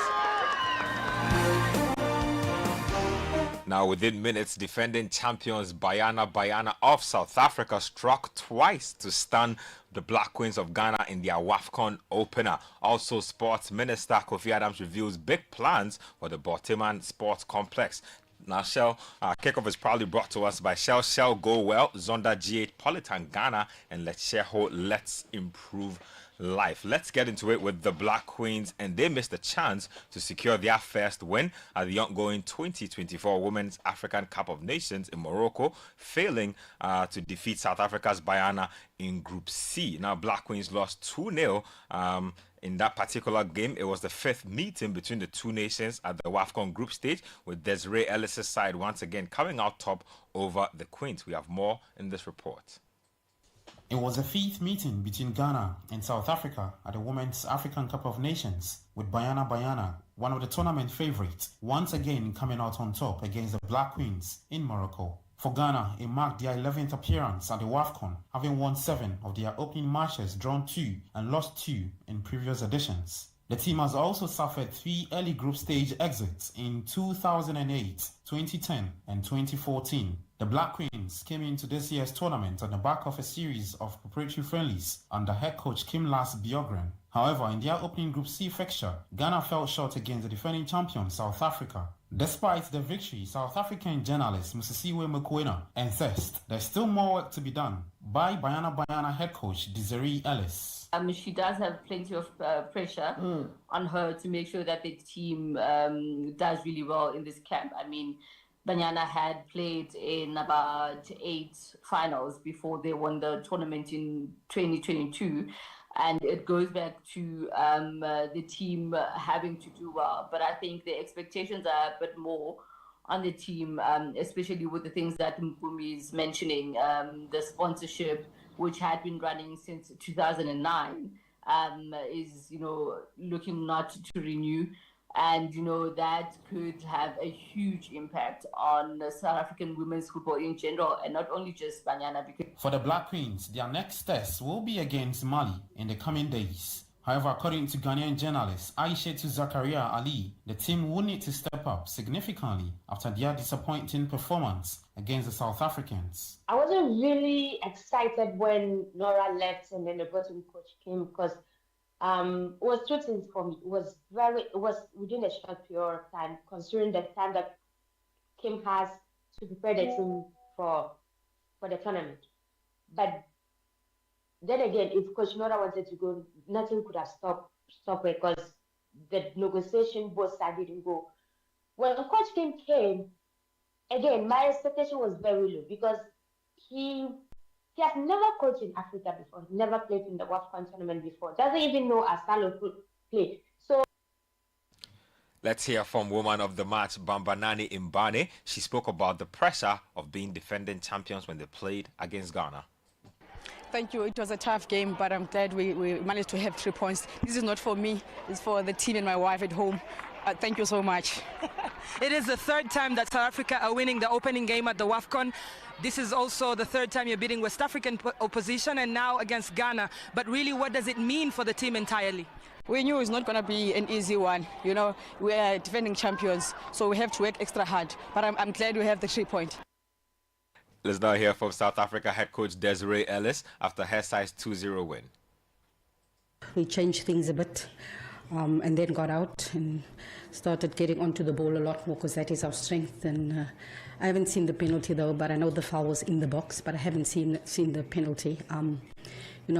Now, within minutes, defending champions Banyana of South Africa struck twice to stun the Black Queens of Ghana in their WAFCON opener. Also, Sports Minister Kofi Adams reveals big plans for the Boteman Sports Complex. Now, Shell, kickoff is proudly brought to us by Shell. Shell, go well. Zonda G8, Polytank Ghana, and Let's Share Ho, Let's Improve Life. Let's get into it with the Black Queens, and they missed the chance to secure their first win at the ongoing 2024 Women's African Cup of Nations in Morocco, failing to defeat South Africa's Banyana in Group C. Now, Black Queens lost 2-0 in that particular game. It was the 5th meeting between the two nations at the WAFCON group stage, with Desiree Ellis' side once again coming out top over the Queens. We have more in this report. It was the 5th meeting between Ghana and South Africa at the Women's African Cup of Nations, with Banyana, one of the tournament favorites, once again coming out on top against the Black Queens in Morocco. For Ghana, it marked their 11th appearance at the WAFCON, having won 7 of their opening matches, drawn 2 and lost 2 in previous editions. The team has also suffered 3 early group stage exits in 2008, 2010 and 2014. The Black Queens came into this year's tournament on the back of a series of preparatory friendlies under head coach Kimlas Bjorgren. However, in their opening Group C fixture, Ghana fell short against the defending champion South Africa. Despite the victory, South African journalist Musisiwe Mokoena insists there's still more work to be done by Banyana head coach Desiree Ellis. She does have plenty of pressure on her to make sure that the team does really well in this camp. I mean, Banyana had played in about 8 finals before they won the tournament in 2022. And it goes back to the team having to do well. But I think the expectations are a bit more on the team, especially with the things that Mpumi is mentioning, the sponsorship, which had been running since 2009, is, looking not to renew. And, that could have a huge impact on South African women's football in general, and not only just Banyana. Because For the Black Queens, their next test will be against Mali in the coming days. However, according to Ghanaian journalist Aishetu Zakaria Ali, the team will need to step up significantly after their disappointing performance against the South Africans. I wasn't really excited when Nora left and then the bottom coach came because it was two things for me. It was within a short period of time, considering the time that Kim has to prepare the team for the tournament. But then again, if Coach Nora wanted to go, nothing could have stopped it because the negotiation both sides didn't go. When Coach Kim came, again, my expectation was very low because he has never coached in Africa before. He never played in the WAFCON tournament before. Doesn't even know a style of play. So let's hear from woman of the match, Bambanani Mbane. She spoke about the pressure of being defending champions when they played against Ghana. Thank you. It was a tough game, but I'm glad we managed to have 3 points. This is not for me. It's for the team and my wife at home. Thank you so much. It is the third time that South Africa are winning the opening game at the WAFCON. This is also the third time you're beating West African opposition and now against Ghana. But really, what does it mean for the team entirely? We knew it's not going to be an easy one. We are defending champions, so we have to work extra hard. But I'm glad we have the 3 points. Let's now hear from South Africa head coach Desiree Ellis after her side's 2-0 win. We changed things a bit and then got out and started getting onto the ball a lot more because that is our strength. And I haven't seen the penalty though, but I know the foul was in the box, but I haven't seen the penalty.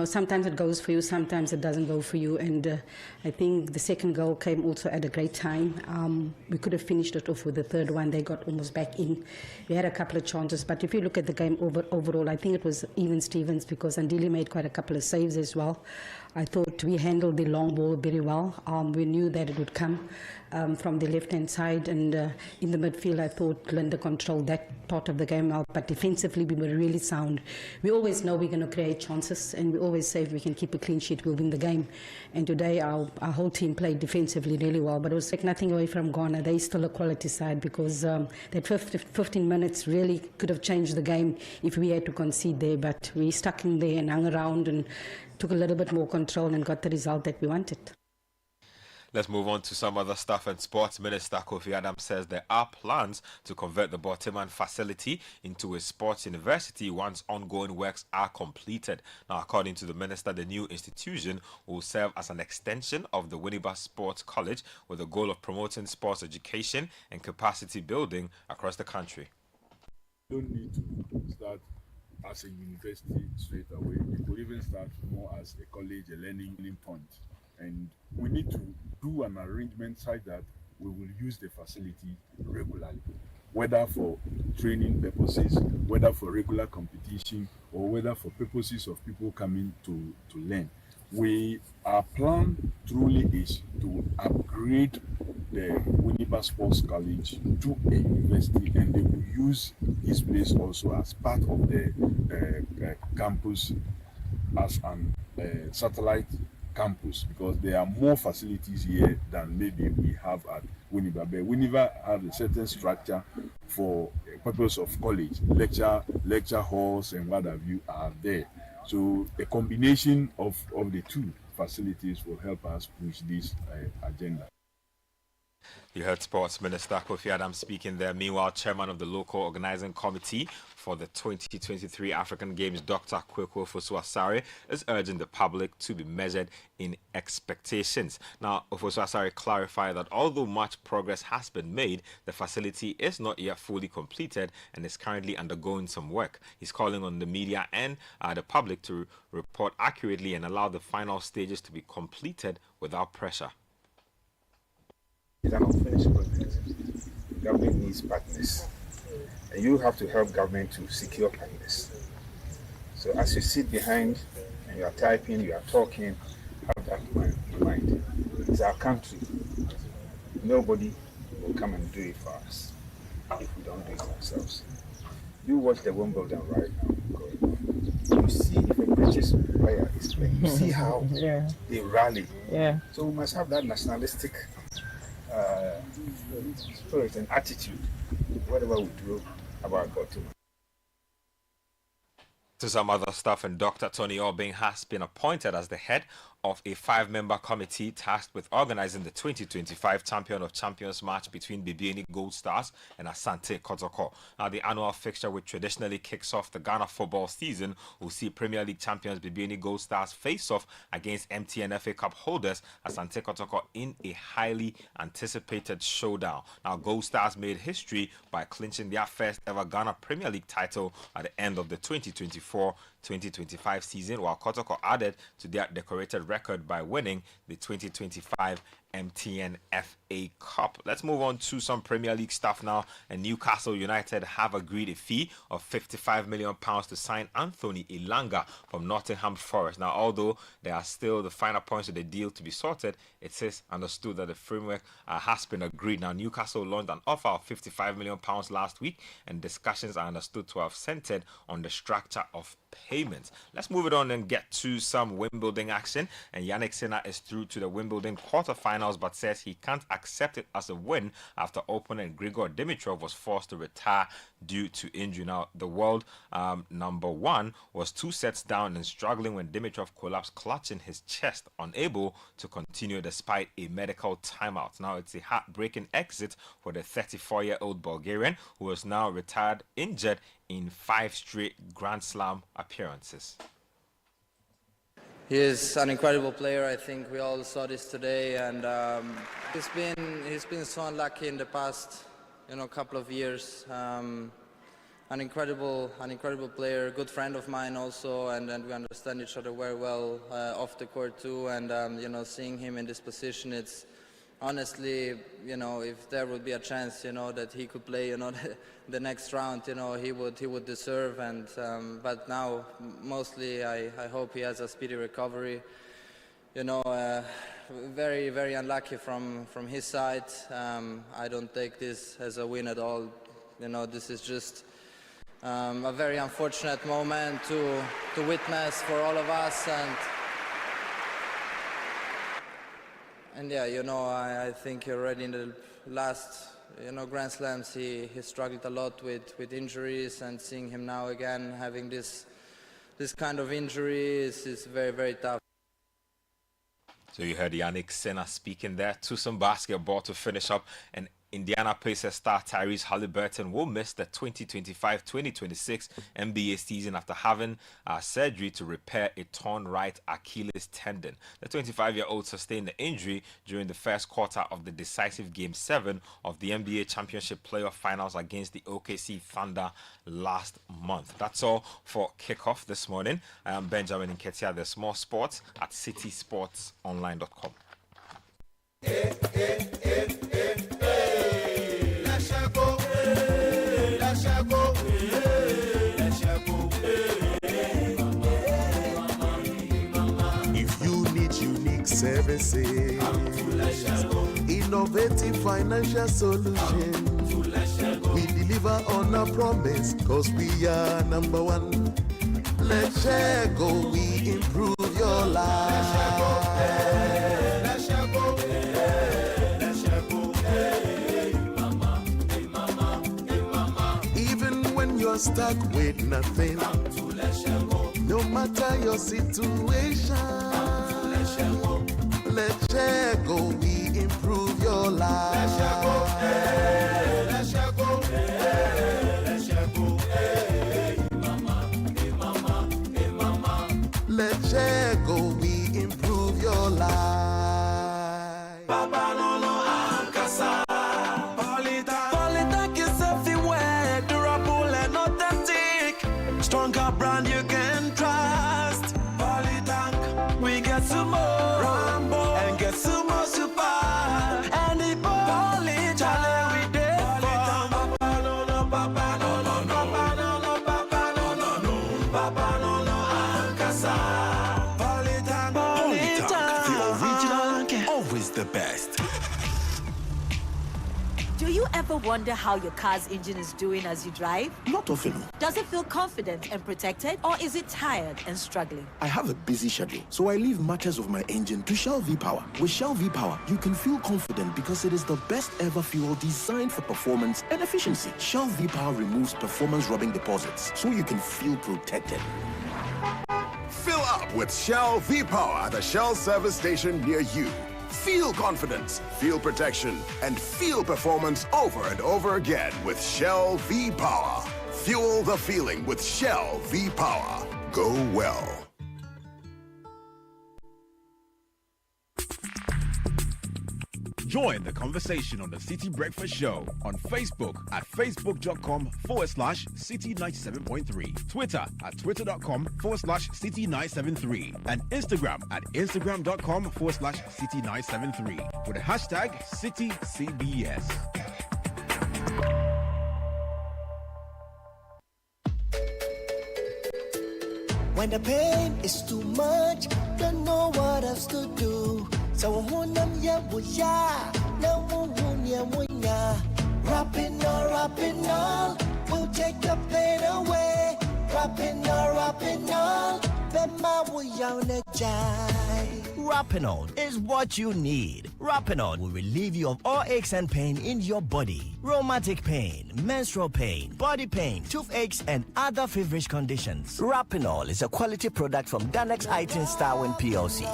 Sometimes it goes for you, sometimes it doesn't go for you. And I think the second goal came also at a great time. We could have finished it off with the third one. They got almost back in. We had a couple of chances. But if you look at the game overall, I think it was even Stevens because Andili made quite a couple of saves as well. I thought we handled the long ball very well. We knew that it would come from the left-hand side. And in the midfield, I thought Linda controlled that part of the game well. But defensively, we were really sound. We always know we're going to create chances. And we always say if we can keep a clean sheet, we'll win the game. And today, our whole team played defensively really well. But it was like nothing away from Ghana. They're still a quality side because that 15 minutes really could have changed the game if we had to concede there. But we stuck in there and hung around and took a little bit more control and got the result that we wanted. Let's move on to some other stuff. And Sports Minister Kofi Adams says there are plans to convert the Boteman facility into a sports university once ongoing works are completed. Now, according to the minister, the new institution will serve as an extension of the Winneba Sports College with the goal of promoting sports education and capacity building across the country. We don't need to start as a university straight away. We could even start more as a college, a learning point. And we need to do an arrangement such that we will use the facility regularly, whether for training purposes, whether for regular competition, or whether for purposes of people coming to learn. Our plan truly is to upgrade the Winneba Sports College to a university, and they will use this place also as part of the campus as an satellite campus, because there are more facilities here than maybe we have at Winneba. But Winneba have a certain structure for a purpose of college, lecture halls and what have you are there. So a combination of the two facilities will help us push this agenda. You heard Sports Minister Kofi Adams speaking there. Meanwhile, Chairman of the local organizing committee for the 2023 African Games, Dr. Kweku Ofosu-Asare, is urging the public to be measured in expectations. Now, Ofosu-Asare clarified that although much progress has been made, the facility is not yet fully completed and is currently undergoing some work. He's calling on the media and the public to report accurately and allow the final stages to be completed without pressure. It's an unfinished project. The government needs partners. And you have to help government to secure partners. So as you sit behind and you are typing, you are talking, have that in mind. It's our country. Nobody will come and do it for us if we don't do it ourselves. You watch the Wimbledon right now. You see if a British player is playing. You see how they rally. Yeah. So we must have that nationalistic spirit and attitude, whatever we do about Baltimore. To some other stuff, and Dr. Tony Obeng has been appointed as the head of a 5-member committee tasked with organizing the 2025 Champion of Champions match between Bibiani Gold Stars and Asante Kotoko. Now, the annual fixture, which traditionally kicks off the Ghana football season, will see Premier League champions Bibiani Gold Stars face off against MTN FA Cup holders Asante Kotoko in a highly anticipated showdown. Now, Gold Stars made history by clinching their first ever Ghana Premier League title at the end of the 2024-2025 season, while Kotoko added to their decorated record by winning the 2025 MTN FA Cup. Let's move on to some Premier League stuff now. And Newcastle United have agreed a fee of £55 million to sign Anthony Elanga from Nottingham Forest. Now, although there are still the final points of the deal to be sorted, it is understood that the framework has been agreed. Now, Newcastle launched an offer of £55 million last week, and discussions are understood to have centered on the structure of payments. Let's move it on and get to some Wimbledon action. And Yannick Sinner is through to the Wimbledon quarterfinals, but says he can't accept it as a win after opponent Grigor Dimitrov was forced to retire due to injury. Now, the world number one was 2 sets down and struggling when Dimitrov collapsed, clutching his chest, unable to continue despite a medical timeout. Now, it's a heartbreaking exit for the 34-year-old Bulgarian, who is now retired injured in 5 straight Grand Slam appearances. He is an incredible player. I think we all saw this today, and he's been so unlucky in the past, couple of years. An incredible player, good friend of mine also, and we understand each other very well off the court too. And seeing him in this position, it's honestly, if there would be a chance, that he could play, the next round, he would deserve. And but now, mostly, I hope he has a speedy recovery. Very, very unlucky from his side. I don't take this as a win at all. This is just a very unfortunate moment to witness for all of us. And yeah, I think already in the last, Grand Slams, he struggled a lot with injuries, and seeing him now again having this kind of injury is very, very tough. So you heard Yannick Sinner speaking there. To some basketball to finish up, and Indiana Pacers star Tyrese Haliburton will miss the 2025-2026 NBA season after having surgery to repair a torn right Achilles tendon. The 25-year-old sustained the injury during the first quarter of the decisive Game 7 of the NBA Championship Playoff Finals against the OKC Thunder last month. That's all for kickoff this morning. I am Benjamin Nketia. There's more sports at citysportsonline.com. If you need unique services, innovative financial solutions, we deliver on our promise, cause we are number one. Let's share go, we improve your life. Even when you're stuck with nothing, no matter your situation, let's share go, we improve your life. Let's share go, we improve your life. Polytech is everywhere, durable and authentic. Stronger brand you can trust. Polytank, we get some more Rambo and get some more super. And the Polytank, we did for Papa no, Papa no. Do you ever wonder how your car's engine is doing as you drive? Not often. Does it feel confident and protected, or is it tired and struggling? I have a busy schedule, so I leave matters of my engine to Shell V-Power. With Shell V-Power, you can feel confident because it is the best ever fuel designed for performance and efficiency. Shell V-Power removes performance-robbing deposits, so you can feel protected. Fill up with Shell V-Power at a Shell service station near you. Feel confidence, feel protection, and feel performance over and over again with Shell V-Power. Fuel the feeling with Shell V-Power. Go well. Join the conversation on the City Breakfast Show on Facebook at facebook.com/City97.3, Twitter at twitter.com/City973, and Instagram at instagram.com/City973 with the hashtag CityCBS. When the pain is too much, don't know what else to do. So hunam ya wuya, na wunya wunya. Rapping all, we'll take the pain away. Rapping all, bema wuya unajai. Rapinol is what you need. Rapinol will relieve you of all aches and pain in your body. Rheumatic pain, menstrual pain, body pain, toothaches, and other feverish conditions. Rapinol is a quality product from Danex Itin Starwin PLC.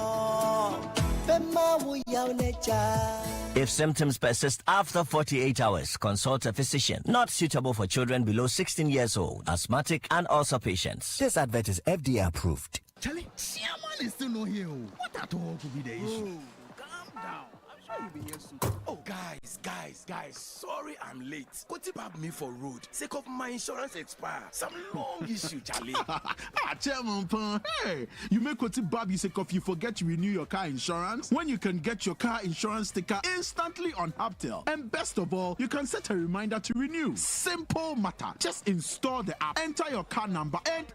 If symptoms persist after 48 hours, consult a physician. Not suitable for children below 16 years old, asthmatic, and also patients. This advert is FDA approved. Charlie, Chairman is still not here. What at all could be the issue? Calm down. I'm sure you'll be here soon. Oh, guys. Sorry I'm late. Could you help me for road? Sake of my insurance expire. Some long issue, Charlie. Chairman Pan. Hey, you make Koti Babi sake of you forget to renew your car insurance when you can get your car insurance sticker instantly on Hubtel. And best of all, you can set a reminder to renew. Simple matter. Just install the app, enter your car number, and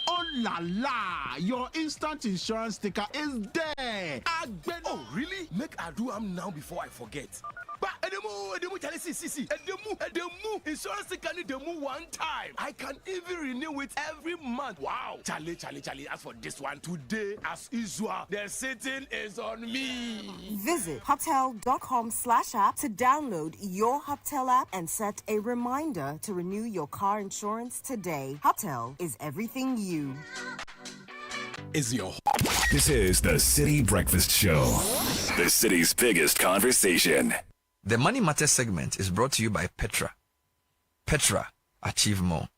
oh la la! Your instant insurance sticker is there. Oh really? Make I do am now before I forget. But Edemu, Charlie, see. Edemu, insurance sticker need Edemu one time. I can even renew it every month. Wow, Charlie. As for this one today, as usual, the sitting is on me. Visit hubtel.com/app to download your Hubtel app and set a reminder to renew your car insurance today. Hubtel is everything you. This is the City Breakfast Show, the city's biggest conversation. The Money Matters segment is brought to you by Petra. Petra, achieve more.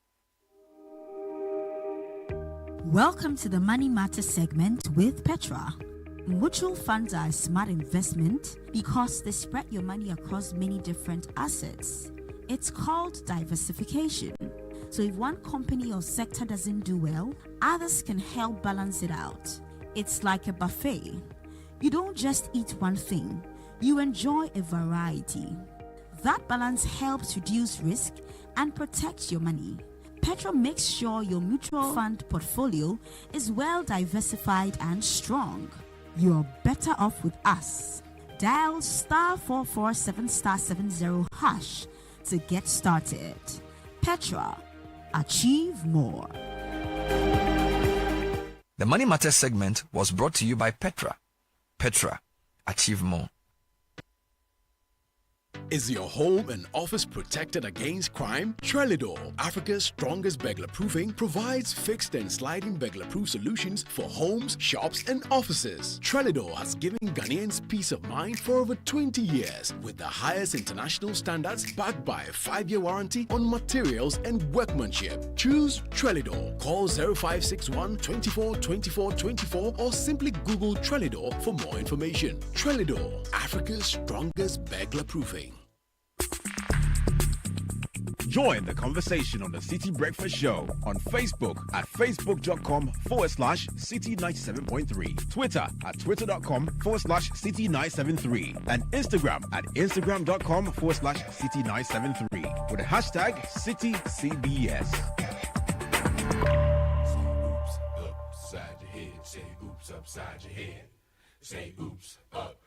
Welcome to the Money Matters segment with Petra. Mutual funds are a smart investment because they spread your money across many different assets. It's called diversification. So if one company or sector doesn't do well, others can help balance it out. It's like a buffet. You don't just eat one thing, you enjoy a variety. That balance helps reduce risk and protect your money. Petra makes sure your mutual fund portfolio is well diversified and strong. You're better off with us. Dial *447*70# to get started. Petra, achieve more. The Money Matters segment was brought to you by Petra. Petra, achieve more. Is your home and office protected against crime? Trelidor, Africa's strongest burglar-proofing, provides fixed and sliding burglar-proof solutions for homes, shops, and offices. Trelidor has given Ghanaians peace of mind for over 20 years with the highest international standards backed by a 5-year warranty on materials and workmanship. Choose Trelidor. Call 0561 24 24 24 or simply Google Trelidor for more information. Trelidor, Africa's strongest burglar-proofing. Join the conversation on the City Breakfast Show on Facebook at facebook.com/City97.3, Twitter at twitter.com/City973, and Instagram at instagram.com/City973 with the hashtag CityCBS. Upside your head, say oops upside your head. Say oops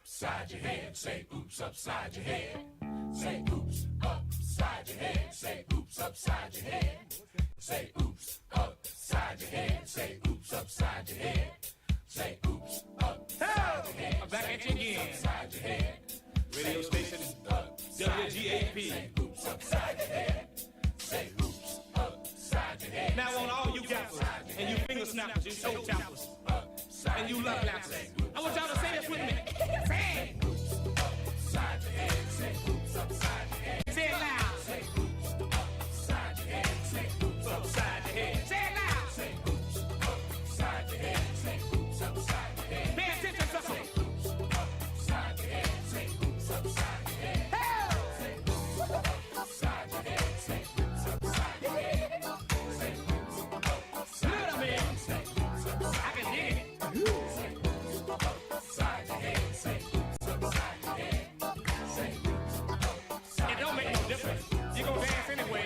upside your head. Say oops upside your head. Say oops upside your head. Say oops upside your head. Say oops upside your head. Say oops upside your head. Say oops upside your head. I'm back at you again. Upside your head. Radio station WGAP. Say oops upside your head. Say oops upside your head. Now on all you gappers and you finger snappers, you toe tappers, and you love lappers, I want y'all to say this with me. Say it. Upside your head. Say oops upside your head. Say it loud. Say oops upside your head. Say oops upside your head. Say it loud. Say oops upside your head. Say oops upside your head. Pay attention, sucker. Say oops upside your head. Say oops upside your head. Say oops upside your head. Say oops upside your head. Say oops upside your head. Say oops upside. I can dig it. Say oops upside your head. Say oops upside your head. Say oops upside. It don't make no difference. You gonna dance anyway.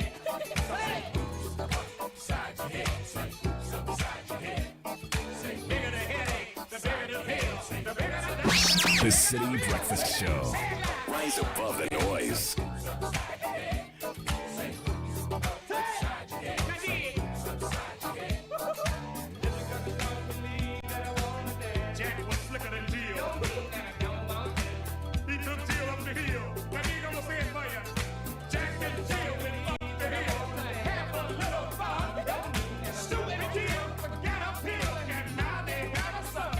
Upside your head. Say oops upside your head. Say Bigger the headache, the bigger the pill, the bigger the The City Breakfast Show. Rise above the noise. Jack was slicker than Jill. He took Jill up the hill. Now he gonna say it for you. Jack and Jill went up the hill. Have a little fun. Stupid Jill got a pill, and now they got a son.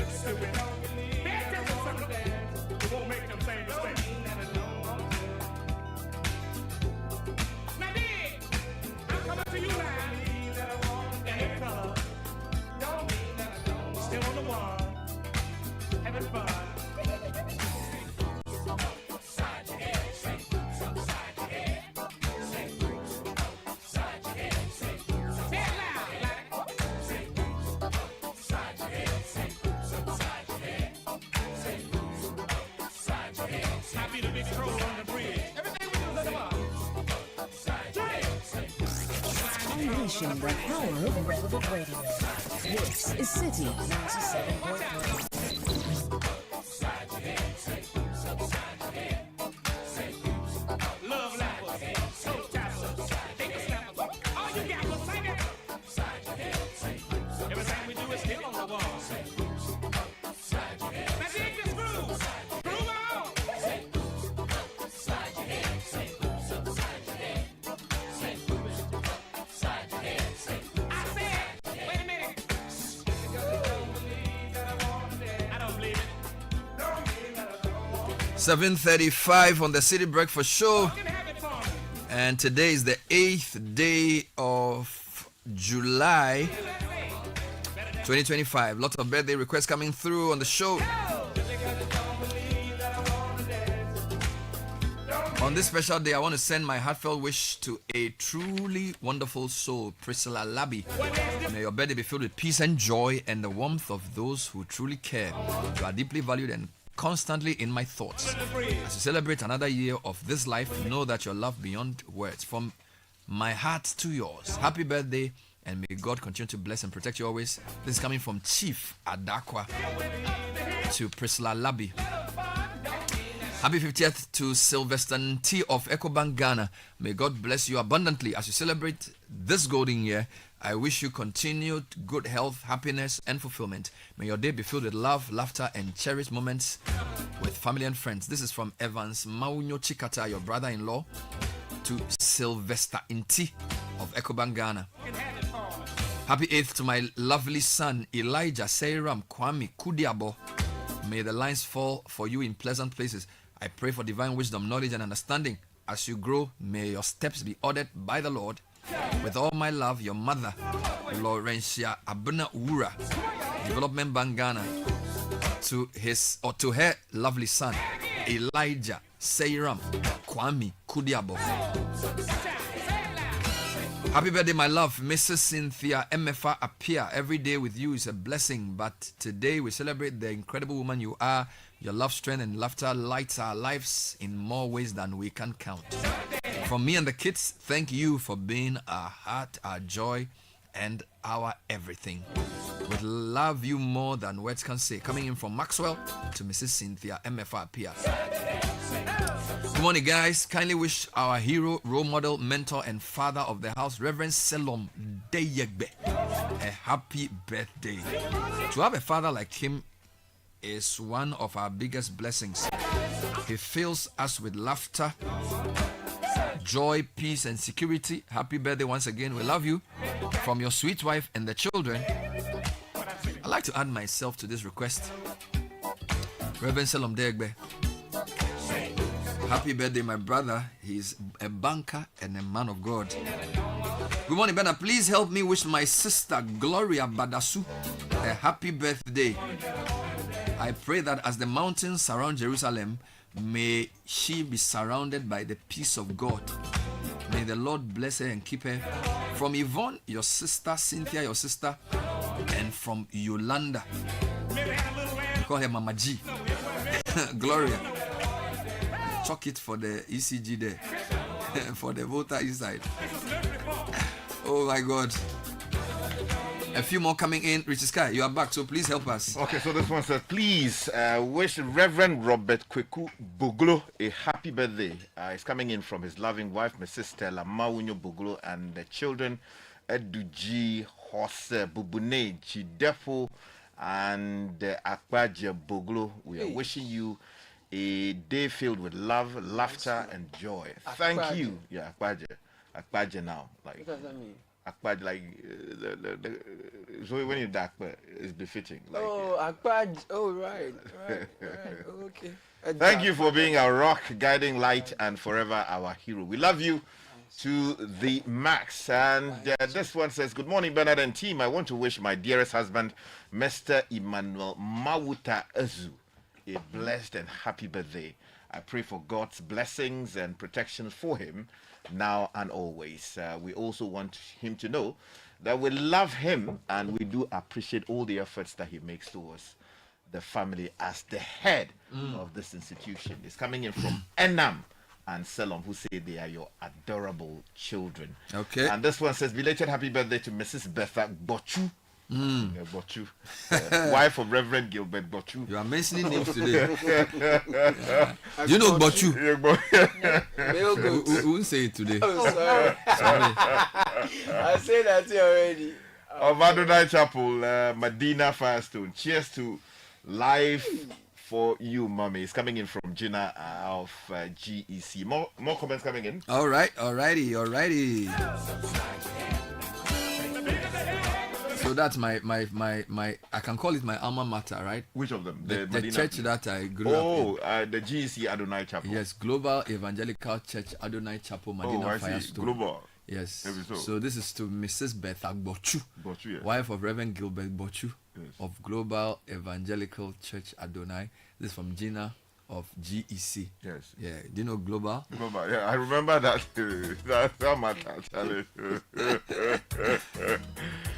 Stupid. Pay attention, sucker. It won't make them same mistake. Now dig. I'm coming to you now. And in color. Still on the one, having fun. upside your head. Say oops upside your head. Say oops upside your head. Say oops Say it loud, like Say oops upside your head. Say oops upside your head. Say oops upside your head. I be the big troll on the bridge. Everything we do is let them up. Upside your head. Say Unleashing the power of relevant radio. This is City 97.1. upside your head. Say oops upside your head. Say oops Love lappers, toe tappers, finger snappers. All you got was sing it. upside your head. Say oops Everything we do is still on the wall. upside your head. Now dig this groove. Groove on. Say oops upside your head. Say oops upside your head. Say oops upside your head. Say I said, wait a minute. I don't believe it. 7:35 on the City Breakfast Show, and today is the 8th day of July 2025. Lots of birthday requests coming through on the show. On this special day, I want to send my heartfelt wish to a truly wonderful soul, Priscilla Labi. May your birthday be filled with peace and joy and the warmth of those who truly care. You are deeply valued and constantly in my thoughts. As you celebrate another year of this life, know that you're loved beyond words. From my heart to yours, happy birthday, and may God continue to bless and protect you always. This is coming from Chief Adakwa to Priscilla Labi. Happy 50th to Sylvester T of EcoBank Ghana. May God bless you abundantly as you celebrate this golden year. I wish you continued good health, happiness, and fulfillment. May your day be filled with love, laughter, and cherished moments with family and friends. This is from Evans Maunyo Chikata, your brother-in-law, to Sylvester Inti of EcoBank Ghana. Happy 8th to my lovely son, Elijah Seiram Kwame Kudiabo. May the lines fall for you in pleasant places. I pray for divine wisdom, knowledge, and understanding. As you grow, may your steps be ordered by the Lord. With all my love, your mother, Laurentia Abuna Wura, Development Bank Ghana, to her lovely son, Elijah Seiram Kwame Kudiabo. Happy birthday, my love, Mrs. Cynthia MFA Apia. Every day with you is a blessing, but today we celebrate the incredible woman you are. Your love, strength, and laughter lights our lives in more ways than we can count. From me and the kids, thank you for being our heart, our joy, and our everything. would love you more than words can say. Coming in from Maxwell to Mrs. Cynthia MFR Piazza. Good morning, guys. Kindly wish our hero, role model, mentor, and father of the house, Reverend Selom Deyegbe, a happy birthday. To have a father like him is one of our biggest blessings. He fills us with laughter, joy, peace, and security. Happy birthday once again. We love you. From your sweet wife and the children. I'd like to add myself to this request. Reverend Selom Deyegbe, happy birthday, my brother. He's a banker and a man of God. Good morning, Bernard. Please help me wish my sister Gloria Badasu a happy birthday. I pray that as the mountains surround Jerusalem, may she be surrounded by the peace of God. May the Lord bless her and keep her. From Yvonne, your sister, Cynthia, your sister, and from Yolanda. Call her Mama G. Gloria. Chalk it for the ECG there. For the voter inside. Oh my God. A few more coming in. Richie Sky, you are back, so please help us. Okay, so this one says, please wish Reverend Robert Kweku Boglo a happy birthday. It's coming in from his loving wife, Mrs. Stella Mawunyo Boglo, and the children, Eduji, Jose, Bubune, Chidepo, and Akbaje Boglo. We are wishing you a day filled with love, laughter, and joy. Thank you. Yeah, Akbaje now. Like, what does that mean? Akbaj, like so when you dark, it's befitting. Like, Akbaj. Oh, right. Okay. Thank you for being our rock, guiding light, and forever our hero. We love you to the max. And this one says, good morning, Bernard and team. I want to wish my dearest husband, Mr. Emmanuel Mawuta Azu, a blessed and happy birthday. I pray for God's blessings and protection for him now and always. We also want him to know that we love him and we do appreciate all the efforts that he makes towards the family as the head of this institution. It's coming in from Enam and Selom, who say they are your adorable children. Okay. And this one says, belated happy birthday to Mrs. Betha Bochu. Bochu, wife of Reverend Gilbert Bochu. You are mentioning names today. Do you know Bochu? We won't say it today. Oh, sorry. I said that already. Of Adonai Chapel, Medina Firestone. Cheers to life for you, mommy. It's coming in from Gina of GEC. More comments coming in. Alrighty. So that's my I can call it my alma mater, right? Which of them? The church that I grew up in. The GEC Adonai Chapel. Yes, Global Evangelical Church Adonai Chapel, Medina Firestone. Global. Yes. So this is to Mrs. Betha Bochu, yes. wife of Reverend Gilbert Bochu, of Global Evangelical Church Adonai. This is from Gina of GEC. Yes. Yeah. Do you know Global? Global. Yeah, I remember that. That matter, Charlie.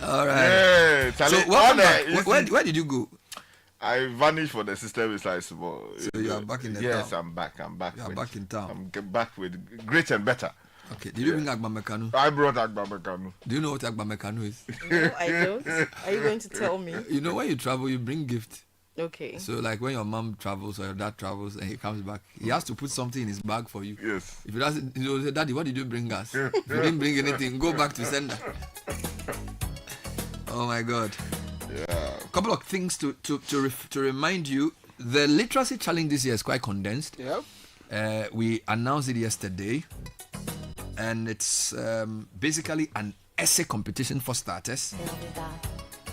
All right. Yeah, Charlie. So welcome back. Where did you go? I vanished for the system. It's like small. So you are back in the town. Yes, I'm back. You are back in town. I'm back with great and better. Okay. Did you bring Agba Mekanu? I brought Agba Mekanu. Do you know what Agba Mekanu is? No, I don't. Are you going to tell me? You know, when you travel, you bring gift. Okay. So like when your mom travels or your dad travels and he comes back, he has to put something in his bag for you. Yes. If he doesn't, he will say, Daddy, what did you bring us? If you didn't bring anything, go back to sender. Oh my God. Yeah. A couple of things to remind you. The literacy challenge this year is quite condensed. Yep. We announced it yesterday, and it's basically an essay competition for starters.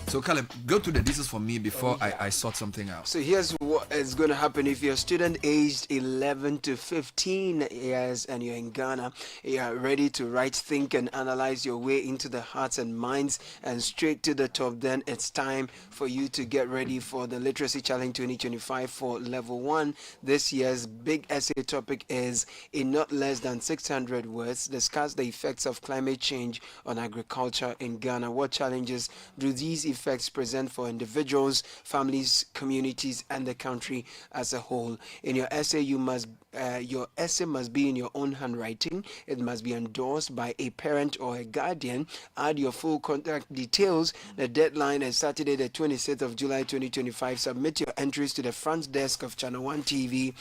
So Caleb, go to the details for me before I sort something out. So here's what is going to happen if you're a student aged 11 to 15 years and you're in Ghana. You are ready to write, think, and analyze your way into the hearts and minds and straight to the top. Then it's time for you to get ready for the Literacy Challenge 2025 for Level 1. This year's big essay topic is, in not less than 600 words, discuss the effects of climate change on agriculture in Ghana. What challenges do these effects effects present for individuals, families, communities, and the country as a whole. In your essay, your essay must be in your own handwriting. It must be endorsed by a parent or a guardian. Add your full contact details. The deadline is Saturday, the 26th of July 2025. Submit your entries to the front desk of Channel 1 TV,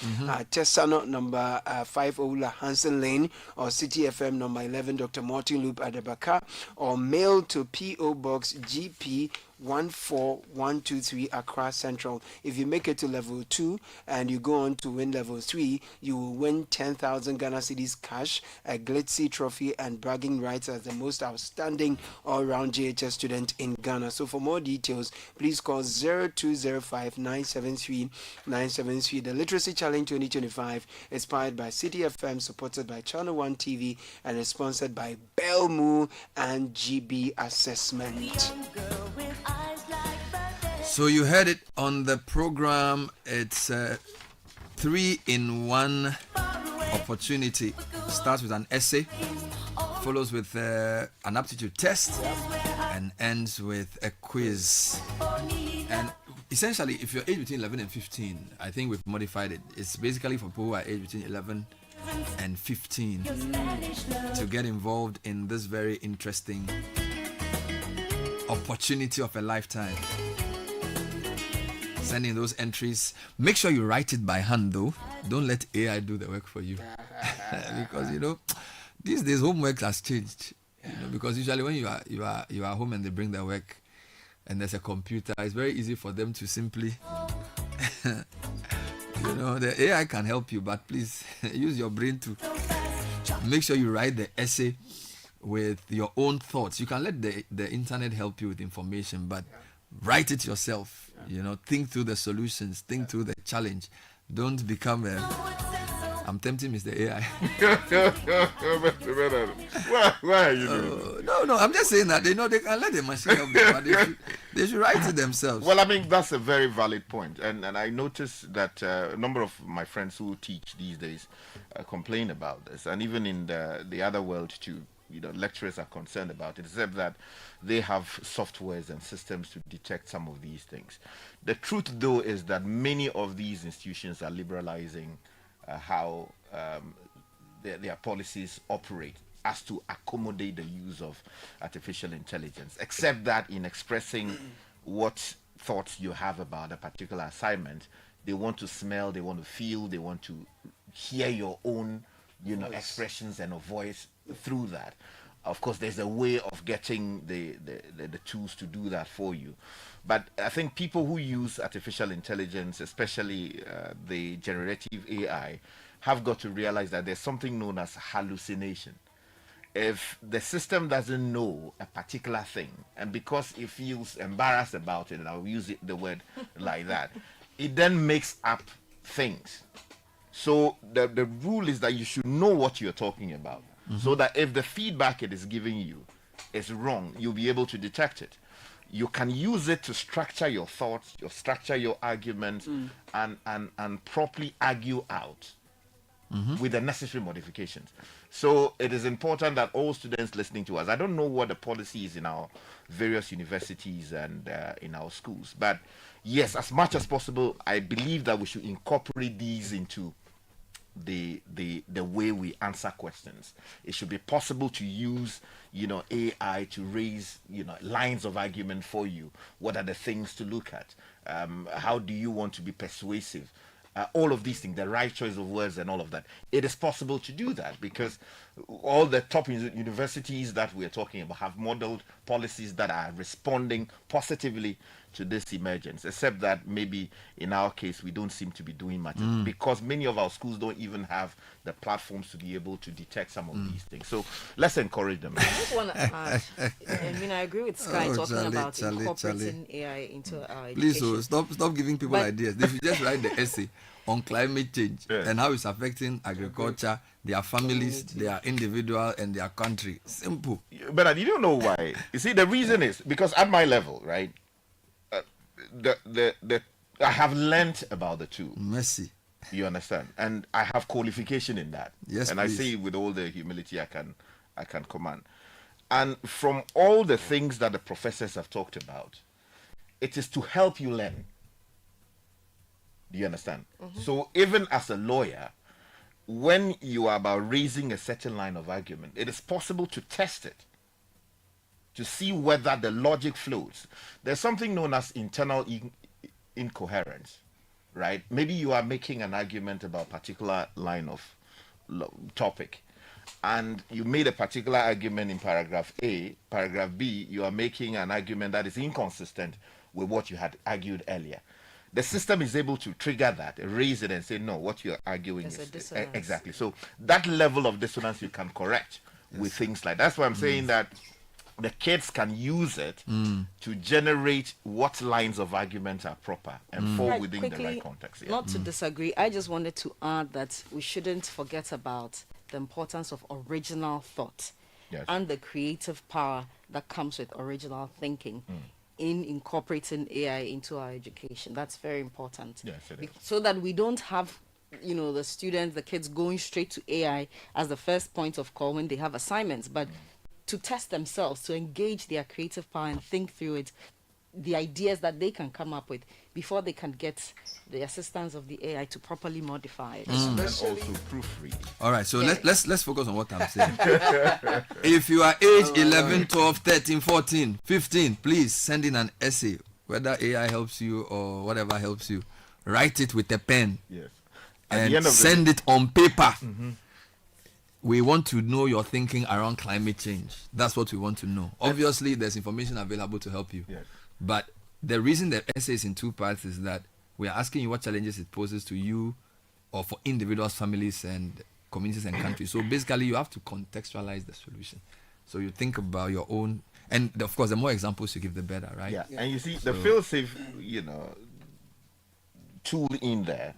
Tessano number 5 Oula Hansen Lane, or Citi FM number 11 Dr. Martin Loop at the Baka, or mail to P.O. Box GP 14123 Accra Central. If you make it to level 2 and you go on to win level 3, you will win 10,000 Ghana cedis cash, a Glitzy trophy, and bragging rights as the most outstanding all-round JHS student in Ghana. So for more details, please call 0205 973 973. The Literacy Challenge 2025 is powered by Citi FM, supported by Channel 1 TV, and is sponsored by Belmu and GB Assessment. So you heard it on the program. It's a 3-in-1 opportunity. Starts with an essay, follows with an aptitude test, and ends with a quiz. And essentially, if you're aged between 11 and 15, I think we've modified it. It's basically for people who are aged between 11 and 15 to get involved in this very interesting opportunity of a lifetime. Send in those entries. Make sure you write it by hand, though. Don't let AI do the work for you. Because these days homework has changed. Because usually when you are home and they bring their work and there's a computer, it's very easy for them to simply the AI can help you, but please use your brain to make sure you write the essay with your own thoughts. You can let the internet help you with information, but write it yourself. Think through the solutions, think through the challenge. Don't become I'm tempting Mr. AI. Why are you doing that? No, I'm just saying that they can let the machine help them, but they should write it themselves. Well, I mean, that's a very valid point. And I noticed that a number of my friends who teach these days complain about this. And even in the other world too, lecturers are concerned about it, except that they have softwares and systems to detect some of these things. The truth, though, is that many of these institutions are liberalizing how their policies operate as to accommodate the use of artificial intelligence, except that in expressing what thoughts you have about a particular assignment, they want to smell, they want to feel, they want to hear your own expressions and a voice through that. Of course, there's a way of getting the tools to do that for you. But I think people who use artificial intelligence, especially the generative AI, have got to realize that there's something known as hallucination. If the system doesn't know a particular thing, and because it feels embarrassed about it, and I'll use the word like that, it then makes up things. So the rule is that you should know what you're talking about, so that if the feedback it is giving you is wrong, you'll be able to detect it. You can use it to structure your thoughts, structure your arguments, and properly argue out with the necessary modifications. So it is important that all students listening to us, I don't know what the policy is in our various universities and in our schools, but yes, as much as possible, I believe that we should incorporate these into the way we answer questions. It should be possible to use AI to raise lines of argument for you. What are the things to look at? How do you want to be persuasive? All of these things, the right choice of words and all of that. It is possible to do that because all the top universities that we're talking about have modeled policies that are responding positively to this emergence, except that maybe in our case we don't seem to be doing much because many of our schools don't even have the platforms to be able to detect some of these things. So let's encourage them. I just want to add, I agree with Sky about incorporating AI into our education. Please, stop giving people ideas. They should just write the essay on climate change and how it's affecting agriculture, their families, their individual, and their country. Simple. But you don't know why. You see, the reason is because at my level, right, I have learnt about the two. Mercy. You understand? And I have qualification in that. Yes, and please. I say it with all the humility I can command. And from all the things that the professors have talked about, it is to help you learn. Do you understand? So even as a lawyer, when you are about raising a certain line of argument, it is possible to test it, to see whether the logic flows. There's something known as internal incoherence, right? Maybe you are making an argument about a particular line of topic, and you made a particular argument in paragraph A. Paragraph B, you are making an argument that is inconsistent with what you had argued earlier. The system is able to trigger that, raise it, and say, no, what you're arguing is exactly. So that level of dissonance you can correct with things like that. That's why I'm saying that the kids can use it to generate what lines of argument are proper and fall within quickly, the right context. Not to disagree, I just wanted to add that we shouldn't forget about the importance of original thought and the creative power that comes with original thinking in incorporating AI into our education. That's very important. Yes, it is. So that we don't have, the students, the kids going straight to AI as the first point of call when they have assignments, but to test themselves, to engage their creative power and think through it, the ideas that they can come up with before they can get the assistance of the AI to properly modify it. And also proofread. All right, so let's focus on what I'm saying. If you are age 11, 12, 13, 14, 15, please send in an essay, whether AI helps you or whatever helps you. Write it with a pen. Yes. And send it on paper. We want to know your thinking around climate change. That's what we want to know. Obviously, there's information available to help you. Yes. But the reason the essay is in two parts is that we are asking you what challenges it poses to you or for individuals, families, and communities and countries. So basically, you have to contextualize the solution. So you think about your own, and of course, the more examples you give, the better, right? Yeah. And you see, the fail-safe, tool in there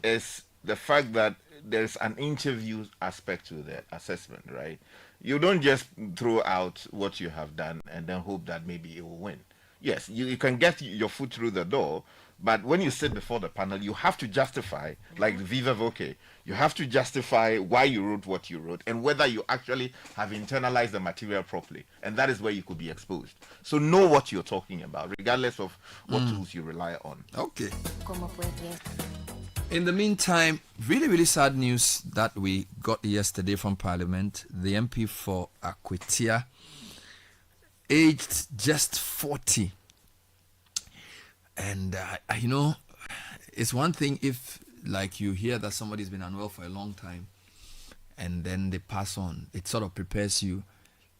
is the fact that there's an interview aspect to the assessment, right? You don't just throw out what you have done and then hope that maybe it will win. Yes, you can get your foot through the door, but when you sit before the panel, you have to justify, like Viva Voce, you have to justify why you wrote what you wrote and whether you actually have internalized the material properly. And that is where you could be exposed. So know what you're talking about, regardless of what tools you rely on. Okay. In the meantime, really, really sad news that we got yesterday from Parliament. The MP for Akwetia, aged just 40. And, it's one thing if, like, you hear that somebody's been unwell for a long time and then they pass on. It sort of prepares you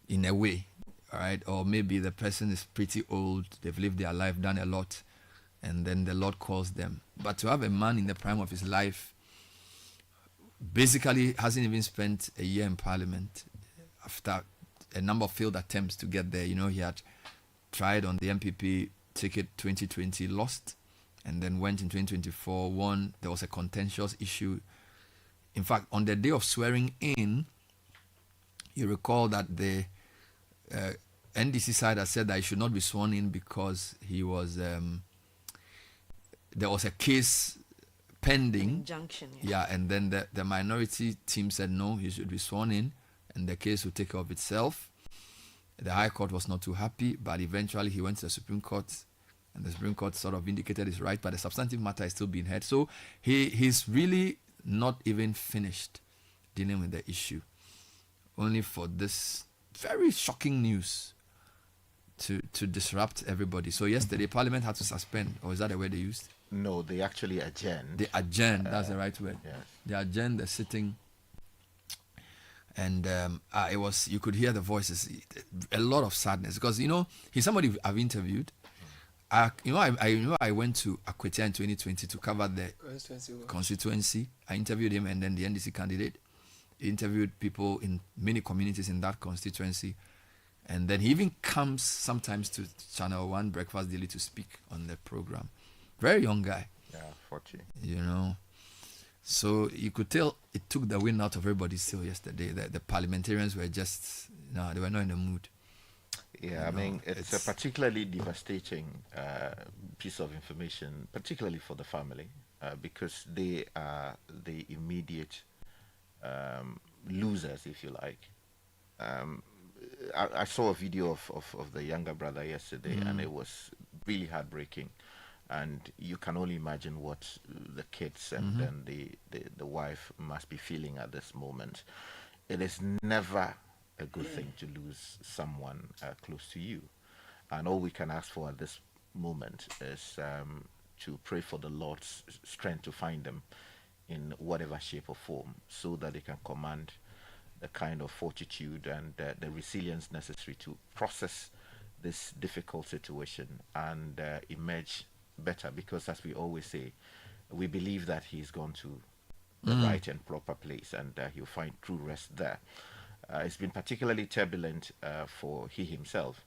in a way, all right? Or maybe the person is pretty old, they've lived their life, done a lot, and then the Lord calls them. But to have a man in the prime of his life, basically hasn't even spent a year in Parliament after a number of failed attempts to get there. He had tried on the MPP ticket 2020, lost, and then went in 2024, won. There was a contentious issue. In fact, on the day of swearing in, you recall that the NDC side had said that he should not be sworn in because he was... there was a case pending. Injunction. Yeah, and then the minority team said no, he should be sworn in, and the case would take care of itself. The High Court was not too happy, but eventually he went to the Supreme Court, and the Supreme Court sort of vindicated his right, but the substantive matter is still being heard. So he's really not even finished dealing with the issue, only for this very shocking news to disrupt everybody. So yesterday, Parliament had to suspend, or is that the word they used? No, they actually adjourned. They adjourned, that's the right word. Yes. They adjourned the sitting, and it was, you could hear the voices, a lot of sadness, because he's somebody I've interviewed. I went to Akwetia in 2020 to cover the constituency. I interviewed him, and then the NDC candidate. He interviewed people in many communities in that constituency, and then he even comes sometimes to Channel 1 Breakfast Daily to speak on the program. Very young guy. Yeah, 40. So you could tell it took the wind out of everybody still yesterday. The parliamentarians were just, they were not in the mood. Yeah, it's a particularly devastating piece of information, particularly for the family, because they are the immediate losers, if you like. I saw a video of the younger brother yesterday, and it was really heartbreaking. And you can only imagine what the kids and then the wife must be feeling at this moment. It is never a good thing to lose someone close to you. And all we can ask for at this moment is to pray for the Lord's strength to find them in whatever shape or form, so that they can command the kind of fortitude and the resilience necessary to process this difficult situation and emerge better. Because as we always say, we believe that he's gone to the right and proper place, and he'll find true rest there. It's been particularly turbulent for he himself,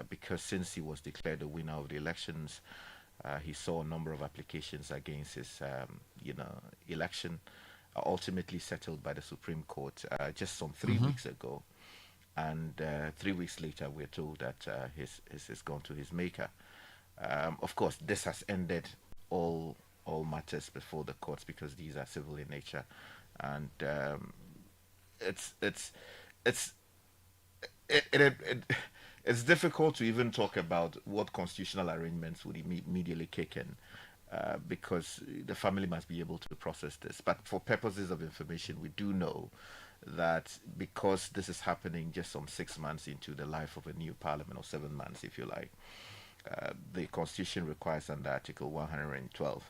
because since he was declared the winner of the elections, he saw a number of applications against his election, ultimately settled by the Supreme Court just some 3 weeks ago. And 3 weeks later, we're told that his gone to his maker. Of course, this has ended all matters before the courts, because these are civil in nature, and it's difficult to even talk about what constitutional arrangements would immediately kick in, because the family must be able to process this. But for purposes of information, we do know that because this is happening just some 6 months into the life of a new parliament, or 7 months if you like, the constitution requires under Article 112,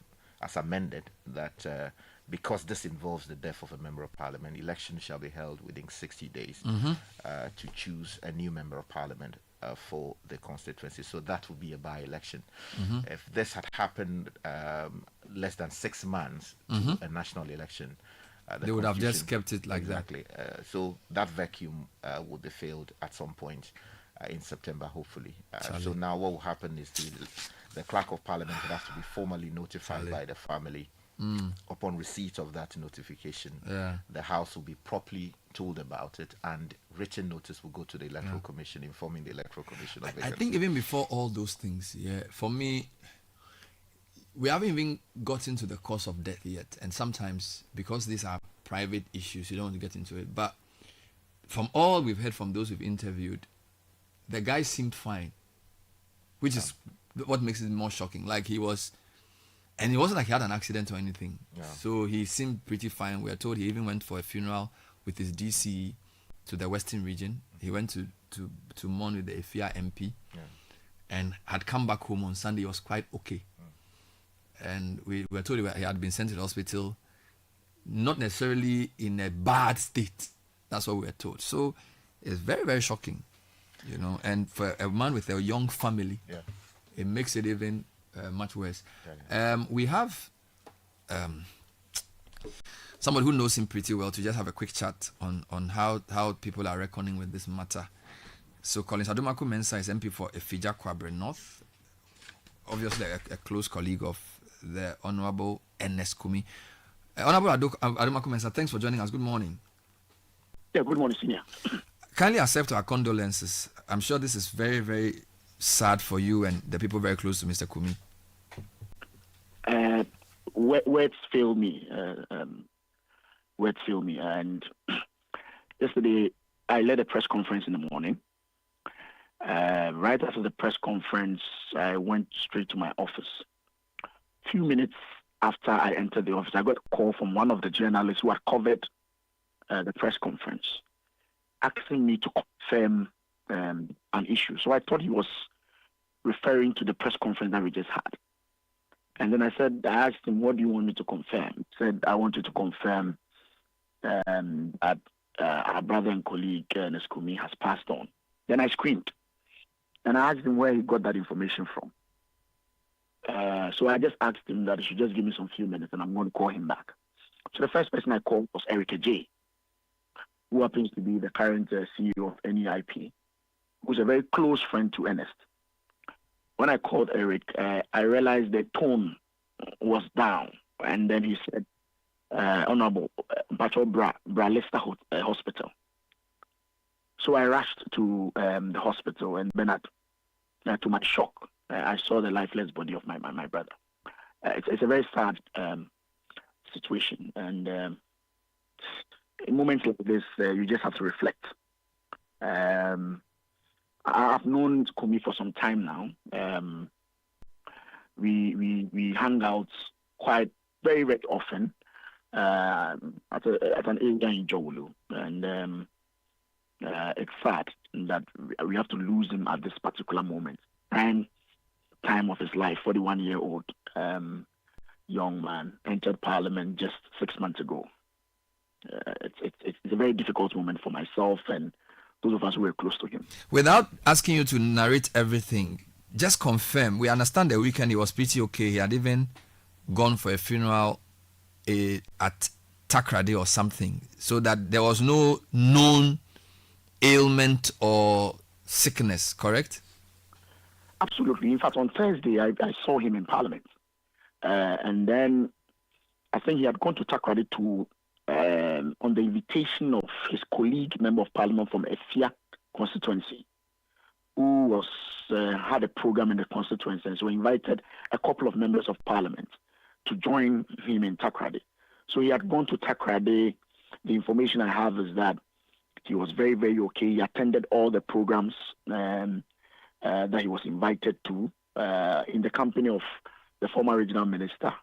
as amended, that because this involves the death of a member of parliament, elections shall be held within 60 days to choose a new member of parliament for the constituency. So that would be a by-election. If this had happened less than 6 months to a national election, they would have just kept it like that. Exactly. So that vacuum would be filled at some point in September, hopefully. So now what will happen is the clerk of parliament would have to be formally notified by the family. Upon receipt of that notification, the House will be properly told about it, and written notice will go to the Electoral Commission, informing the Electoral Commission of it. I think even before all those things, for me, we haven't even gotten to the cause of death yet. And sometimes, because these are private issues, you don't want to get into it. But from all we've heard from those we've interviewed, the guy seemed fine, which is what makes it more shocking. Like he was, and it wasn't like he had an accident or anything. So he seemed pretty fine. We are told he even went for a funeral with his DC to the Western region. He went to mourn with the Efia MP, and had come back home on Sunday. He was quite okay. And we were told he had been sent to the hospital, not necessarily in a bad state. That's what we were told. So it's very, very shocking, and for a man with a young family, it makes it even much worse. We have somebody who knows him pretty well to just have a quick chat on how people are reckoning with this matter. So Collins Adomako Mensah is MP for Efija Kwabre North, obviously a close colleague of the Honorable Ernest Kumi. Honorable Adomako Mensah, thanks for joining us. Good morning. Yeah, good morning, Senior. Kindly accept our condolences. I'm sure this is very, very sad for you and the people very close to Mr. Kumi. Words fail me. Words fail me. And yesterday, I led a press conference in the morning. Right after the press conference, I went straight to my office. Few minutes after I entered the office, I got a call from one of the journalists who had covered the press conference, asking me to confirm an issue. So I thought he was referring to the press conference that we just had. And then I asked him, what do you want me to confirm? He said, I want you to confirm that our brother and colleague, Ernest Kumi, has passed on. Then I screamed. And I asked him where he got that information from. So I just asked him that he should just give me some few minutes and I'm going to call him back. So the first person I called was Eric J, who happens to be the current CEO of NEIP, who's a very close friend to Ernest. When I called Eric, I realized the tone was down. And then he said, Honorable Bato Bralista Hospital. So I rushed to the hospital, and then to my shock, I saw the lifeless body of my brother. It's a very sad situation, and in moments like this, you just have to reflect. I've known Kumi for some time now. we hang out quite very often at an area in Jowulu, and it's sad that we have to lose him at this particular moment. Time of his life, 41-year-old young man, entered Parliament just 6 months ago. It's a very difficult moment for myself and those of us who were close to him. Without asking you to narrate everything, just confirm. We understand the weekend he was pretty okay. He had even gone for a funeral at Takrady or something, so that there was no known ailment or sickness, correct? Absolutely. In fact, on Thursday, I saw him in Parliament. And then I think he had gone to Takrady to, on the invitation of his colleague, Member of Parliament from Efia constituency, who was had a program in the constituency. And so he invited a couple of members of Parliament to join him in Takrady. So he had gone to Takrady. The information I have is that he was very, very okay. He attended all the programs that he was invited to in the company of the former regional minister.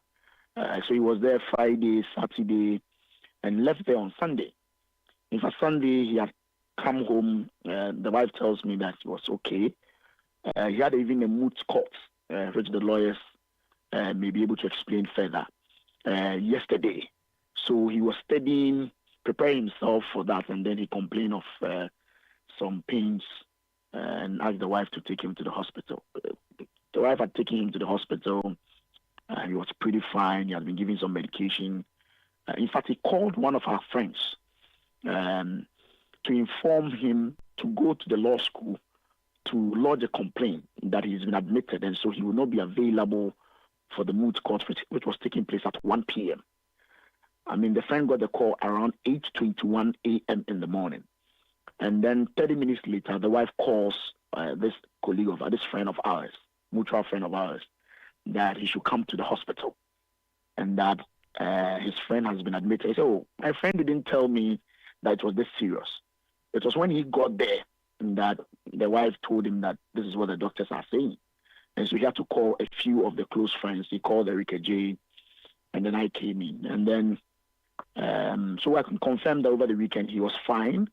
So he was there Friday, Saturday, and left there on Sunday. In fact, Sunday he had come home. The wife tells me that he was okay. He had even a moot court, which the lawyers may be able to explain further yesterday. So he was studying, preparing himself for that, and then he complained of some pains and asked the wife to take him to the hospital. The wife had taken him to the hospital. He was pretty fine. He had been given some medication. In fact, he called one of our friends to inform him to go to the law school to lodge a complaint that he's been admitted, and so he will not be available for the moot court, which was taking place at 1 p.m. I mean, the friend got the call around 8:21 a.m. in the morning. And then 30 minutes later, the wife calls this colleague of this friend of ours, mutual friend of ours, that he should come to the hospital and that his friend has been admitted. He said, "Oh, my friend didn't tell me that it was this serious." It was when he got there that the wife told him that this is what the doctors are saying. And so he had to call a few of the close friends. He called Erika J, and then I came in. And then, so I can confirm that over the weekend he was fine.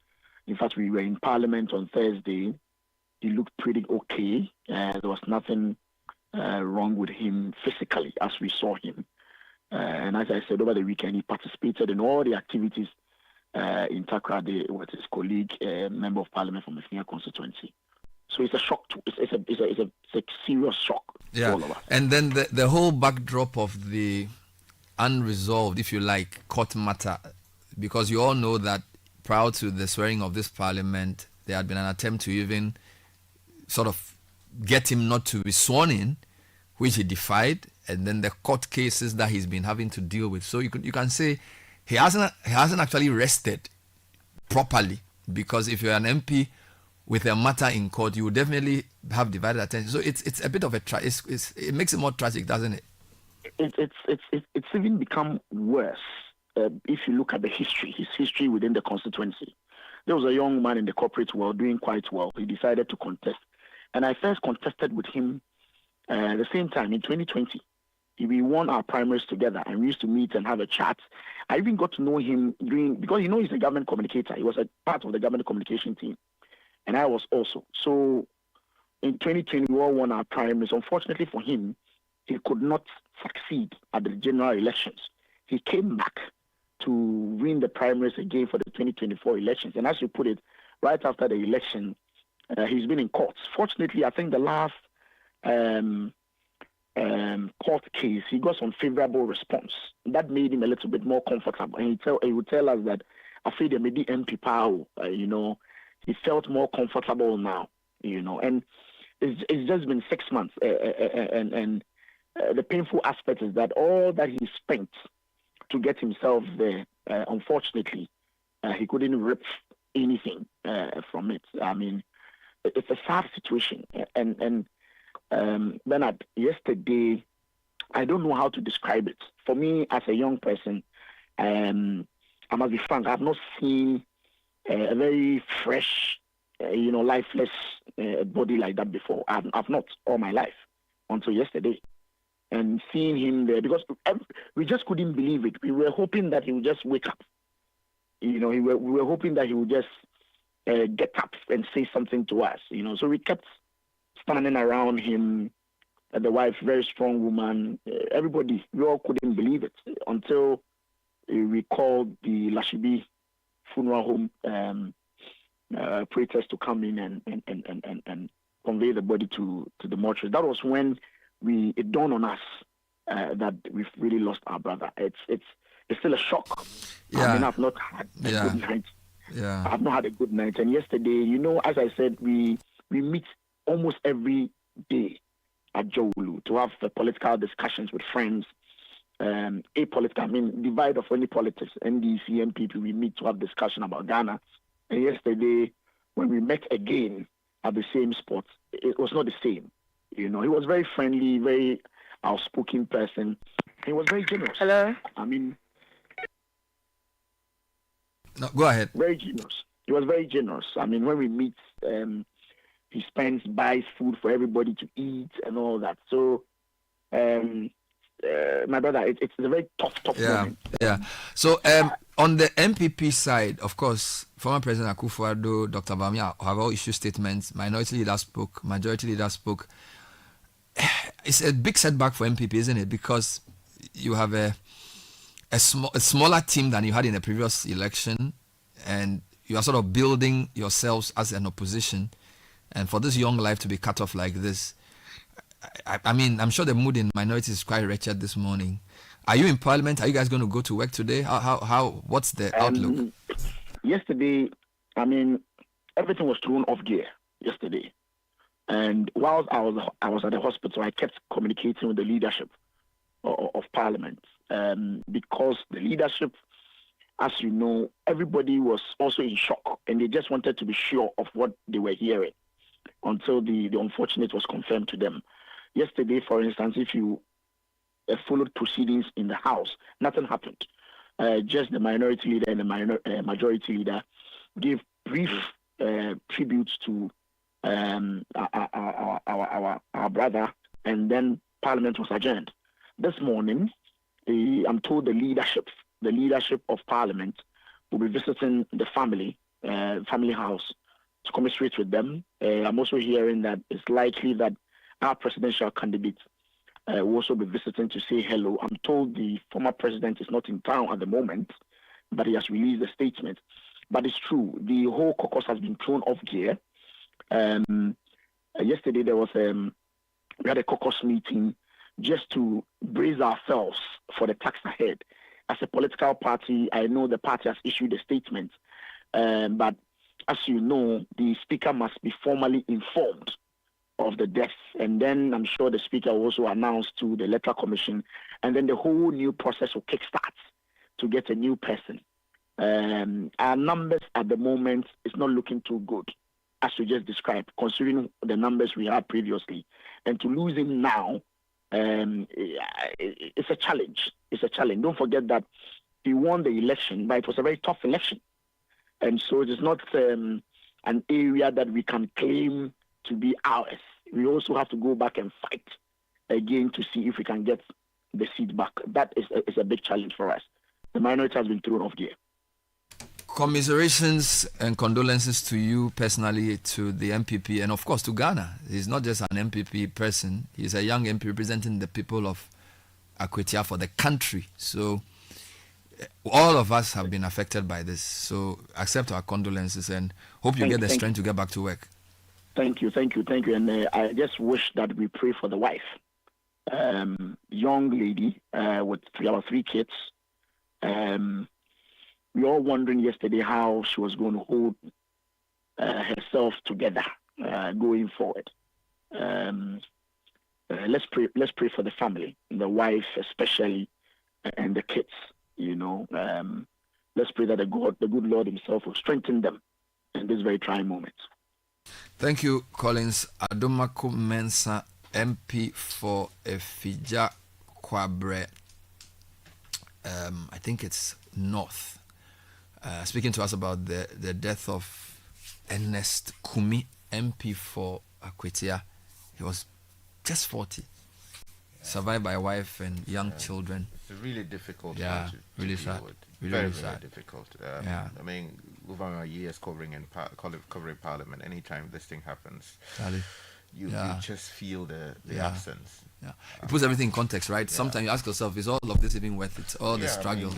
In fact, we were in Parliament on Thursday. He looked pretty okay. There was nothing wrong with him physically as we saw him. And as I said, over the weekend, he participated in all the activities in Takrady with his colleague, Member of Parliament from the Efia constituency. So it's a shock. It's a serious shock to all of us. And then the whole backdrop of the unresolved, if you like, court matter, because you all know that prior to the swearing of this Parliament, there had been an attempt to even sort of get him not to be sworn in, which he defied, and then the court cases that he's been having to deal with. So you can say he hasn't actually rested properly, because if you're an MP with a matter in court, you would definitely have divided attention. So it's a bit of a it makes it more tragic, doesn't it? It's even become worse if you look at his history within the constituency. There was a young man in the corporate world doing quite well. He decided to contest, and I first contested with him at the same time in 2020. We won our primaries together, and we used to meet and have a chat. I even got to know him because he's a government communicator. He was a part of the government communication team, and I was also. So in 2020, we all won our primaries. Unfortunately for him, he could not succeed at the general elections. He came back to win the primaries again for the 2024 elections. And as you put it, right after the election, he's been in courts. Fortunately, I think the last court case, he got some favorable response. That made him a little bit more comfortable. And he would tell us that after the MP power, he felt more comfortable now, and it's just been 6 months. And the painful aspect is that all that he spent to get himself there, unfortunately, he couldn't rip anything from it. I mean, it's a sad situation. And Bernard, yesterday, I don't know how to describe it. For me, as a young person, I must be frank, I've not seen a very fresh, lifeless body like that before. I've not all my life until yesterday. and seeing him there, because we just couldn't believe it. We were hoping that he would just wake up. You know, we were hoping that he would just get up and say something to us. You know, so we kept standing around him. The wife, very strong woman. Everybody, we all couldn't believe it until we called the Lashibi funeral home operators to come in and convey the body to the mortuary. That was when it dawned on us that we've really lost our brother. It's still a shock. Yeah. I mean, I've not had a good night. Yeah. I've not had a good night. And yesterday, you know, as I said, we meet almost every day at Jowulu to have political discussions with friends. Apolitical, I mean, divide of any politics, NDC, NPP, we meet to have discussion about Ghana. And yesterday, when we met again at the same spot, it was not the same. You know, he was very friendly, very outspoken person. He was very generous. Hello? I mean... No, go ahead. Very generous. He was very generous. I mean, when we meet, he buys food for everybody to eat and all that. So, my brother, it's a very tough moment. Yeah. So, on the MPP side, of course, former President Akufo-Addo, Dr. Bamia have all issued statements. Minority leader spoke. Majority leader spoke. It's a big setback for MPP, isn't it? Because you have a smaller team than you had in the previous election, and you are sort of building yourselves as an opposition. And for this young life to be cut off like this, I mean, I'm sure the mood in minorities is quite wretched this morning. Are you in Parliament? Are you guys going to go to work today? What's the outlook? Yesterday, I mean, everything was thrown off gear yesterday. And whilst I was at the hospital, I kept communicating with the leadership of Parliament. Because the leadership, as you know, everybody was also in shock, and they just wanted to be sure of what they were hearing until the unfortunate was confirmed to them. Yesterday, for instance, if you followed proceedings in the House, nothing happened. Just the minority leader and the majority leader gave brief tributes to our brother, and then Parliament was adjourned. This morning, I'm told the leadership of Parliament will be visiting the family house to commiserate with them. I'm also hearing that it's likely that our presidential candidate will also be visiting to say hello. I'm told the former president is not in town at the moment, but he has released a statement. But it's true, the whole caucus has been thrown off gear. Yesterday there was we had a caucus meeting just to brace ourselves for the tax ahead. As a political party, I know the party has issued a statement, but as you know, the speaker must be formally informed of the deaths, and then I'm sure the speaker will also announce to the Electoral Commission, and then the whole new process will kickstart to get a new person. Our numbers at the moment is not looking too good, as you just described, considering the numbers we had previously, and to lose him now, it's a challenge. It's a challenge. Don't forget that he won the election, but it was a very tough election. And so it is not an area that we can claim to be ours. We also have to go back and fight again to see if we can get the seat back. That is a big challenge for us. The minority has been thrown off gear. Commiserations and condolences to you personally, to the MPP, and of course to Ghana. He's not just an MPP person. He's a young MP representing the people of Akwetia for the country. So all of us have been affected by this. So accept our condolences and hope you get the strength to get back to work. Thank you. And I just wish that we pray for the wife. Young lady with our 3 kids. We were all wondering yesterday how she was going to hold herself together going forward. Let's pray for the family, the wife especially, and the kids. You know, let's pray that the good Lord Himself will strengthen them in this very trying moment. Thank you, Collins Adomako Mensah, MP for Efija Kwabre. I think it's North. Speaking to us about the death of Ernest Kumi, MP for Akwetia. He was just 40. survived by a wife and young children. It's really difficult. Yeah, to really deal sad. with. Really Very sad. difficult. Yeah. I mean, over our years covering Parliament, anytime this thing happens, Charlie. you just feel the absence. Yeah, it puts everything in context, right? Sometimes you ask yourself, is all of this even worth it? All the struggle,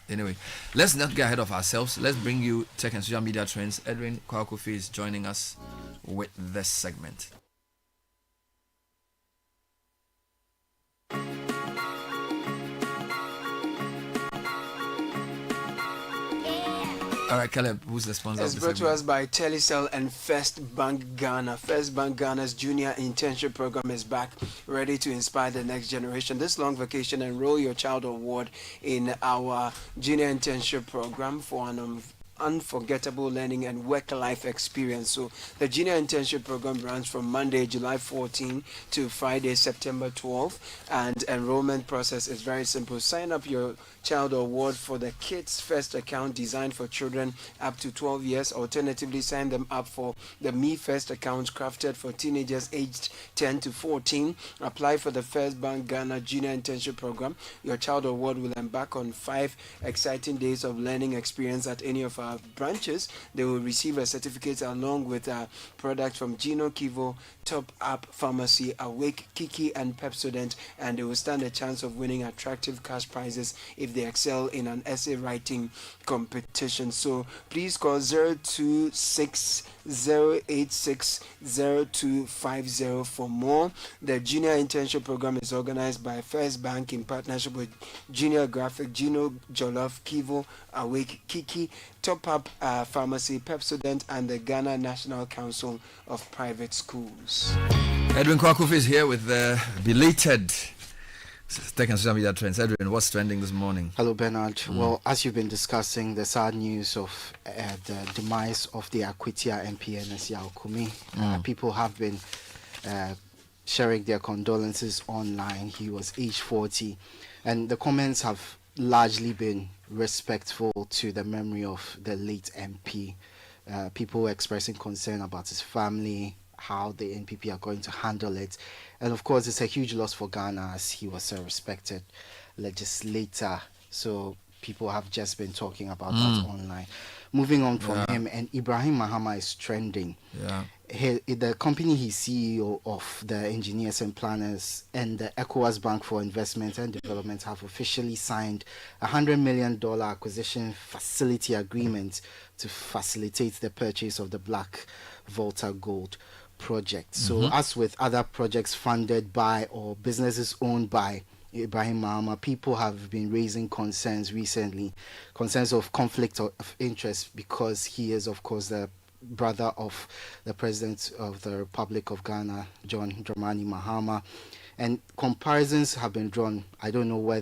anyway. Let's not get ahead of ourselves. Let's bring you tech and social media trends. Edwin Kwakufi is joining us with this segment. All right, Caleb, who's the sponsor It's of the brought to segment? us by Telecel and First Bank Ghana. First Bank Ghana's junior internship program is back, ready to inspire the next generation. This long vacation, enroll your child or ward in our junior internship program for an unforgettable learning and work-life experience. So the junior internship program runs from Monday, July 14 to Friday, September 12, and enrollment process is very simple. Sign up your child or ward for the Kids First account designed for children up to 12 years. Alternatively, sign them up for the Me First account crafted for teenagers aged 10 to 14. Apply for the First Bank Ghana Junior Internship Program. Your child or ward will embark on 5 exciting days of learning experience at any of our branches. They will receive a certificate along with a product from Gino Kivo, Top Up Pharmacy, Awake, Kiki, and Pepsodent, and they will stand a chance of winning attractive cash prizes if they excel in an essay writing competition. So please call 026-086-0250 for more. The Junior Internship Program is organized by First Bank in partnership with Junior Graphic, Gino Jollof, Kivo, Awake, Kiki, Top Up Pharmacy, Pepsodent, and the Ghana National Council of Private Schools. Edwin Kwakufi is here with the belated tech and social media trends. Edwin, what's trending this morning? Hello, Bernard. Well, as you've been discussing the sad news of the demise of the Akwitia MP Ernest Yaokumi, people have been sharing their condolences online. He was age 40, and the comments have largely been respectful to the memory of the late MP. People expressing concern about his family, how the NPP are going to handle it. And of course, it's a huge loss for Ghana as he was a respected legislator. So people have just been talking about that online. Moving on from him, and Ibrahim Mahama is trending. Yeah. The company he's CEO of, the Engineers and Planners, and the ECOWAS Bank for Investment and Development have officially signed a $100 million acquisition facility agreement to facilitate the purchase of the Black Volta Gold project. So as with other projects funded by or businesses owned by Ibrahim Mahama, people have been raising concerns recently, concerns of conflict of interest, because he is, of course, the brother of the President of the Republic of Ghana, John Dramani Mahama. And comparisons have been drawn. I don't know whether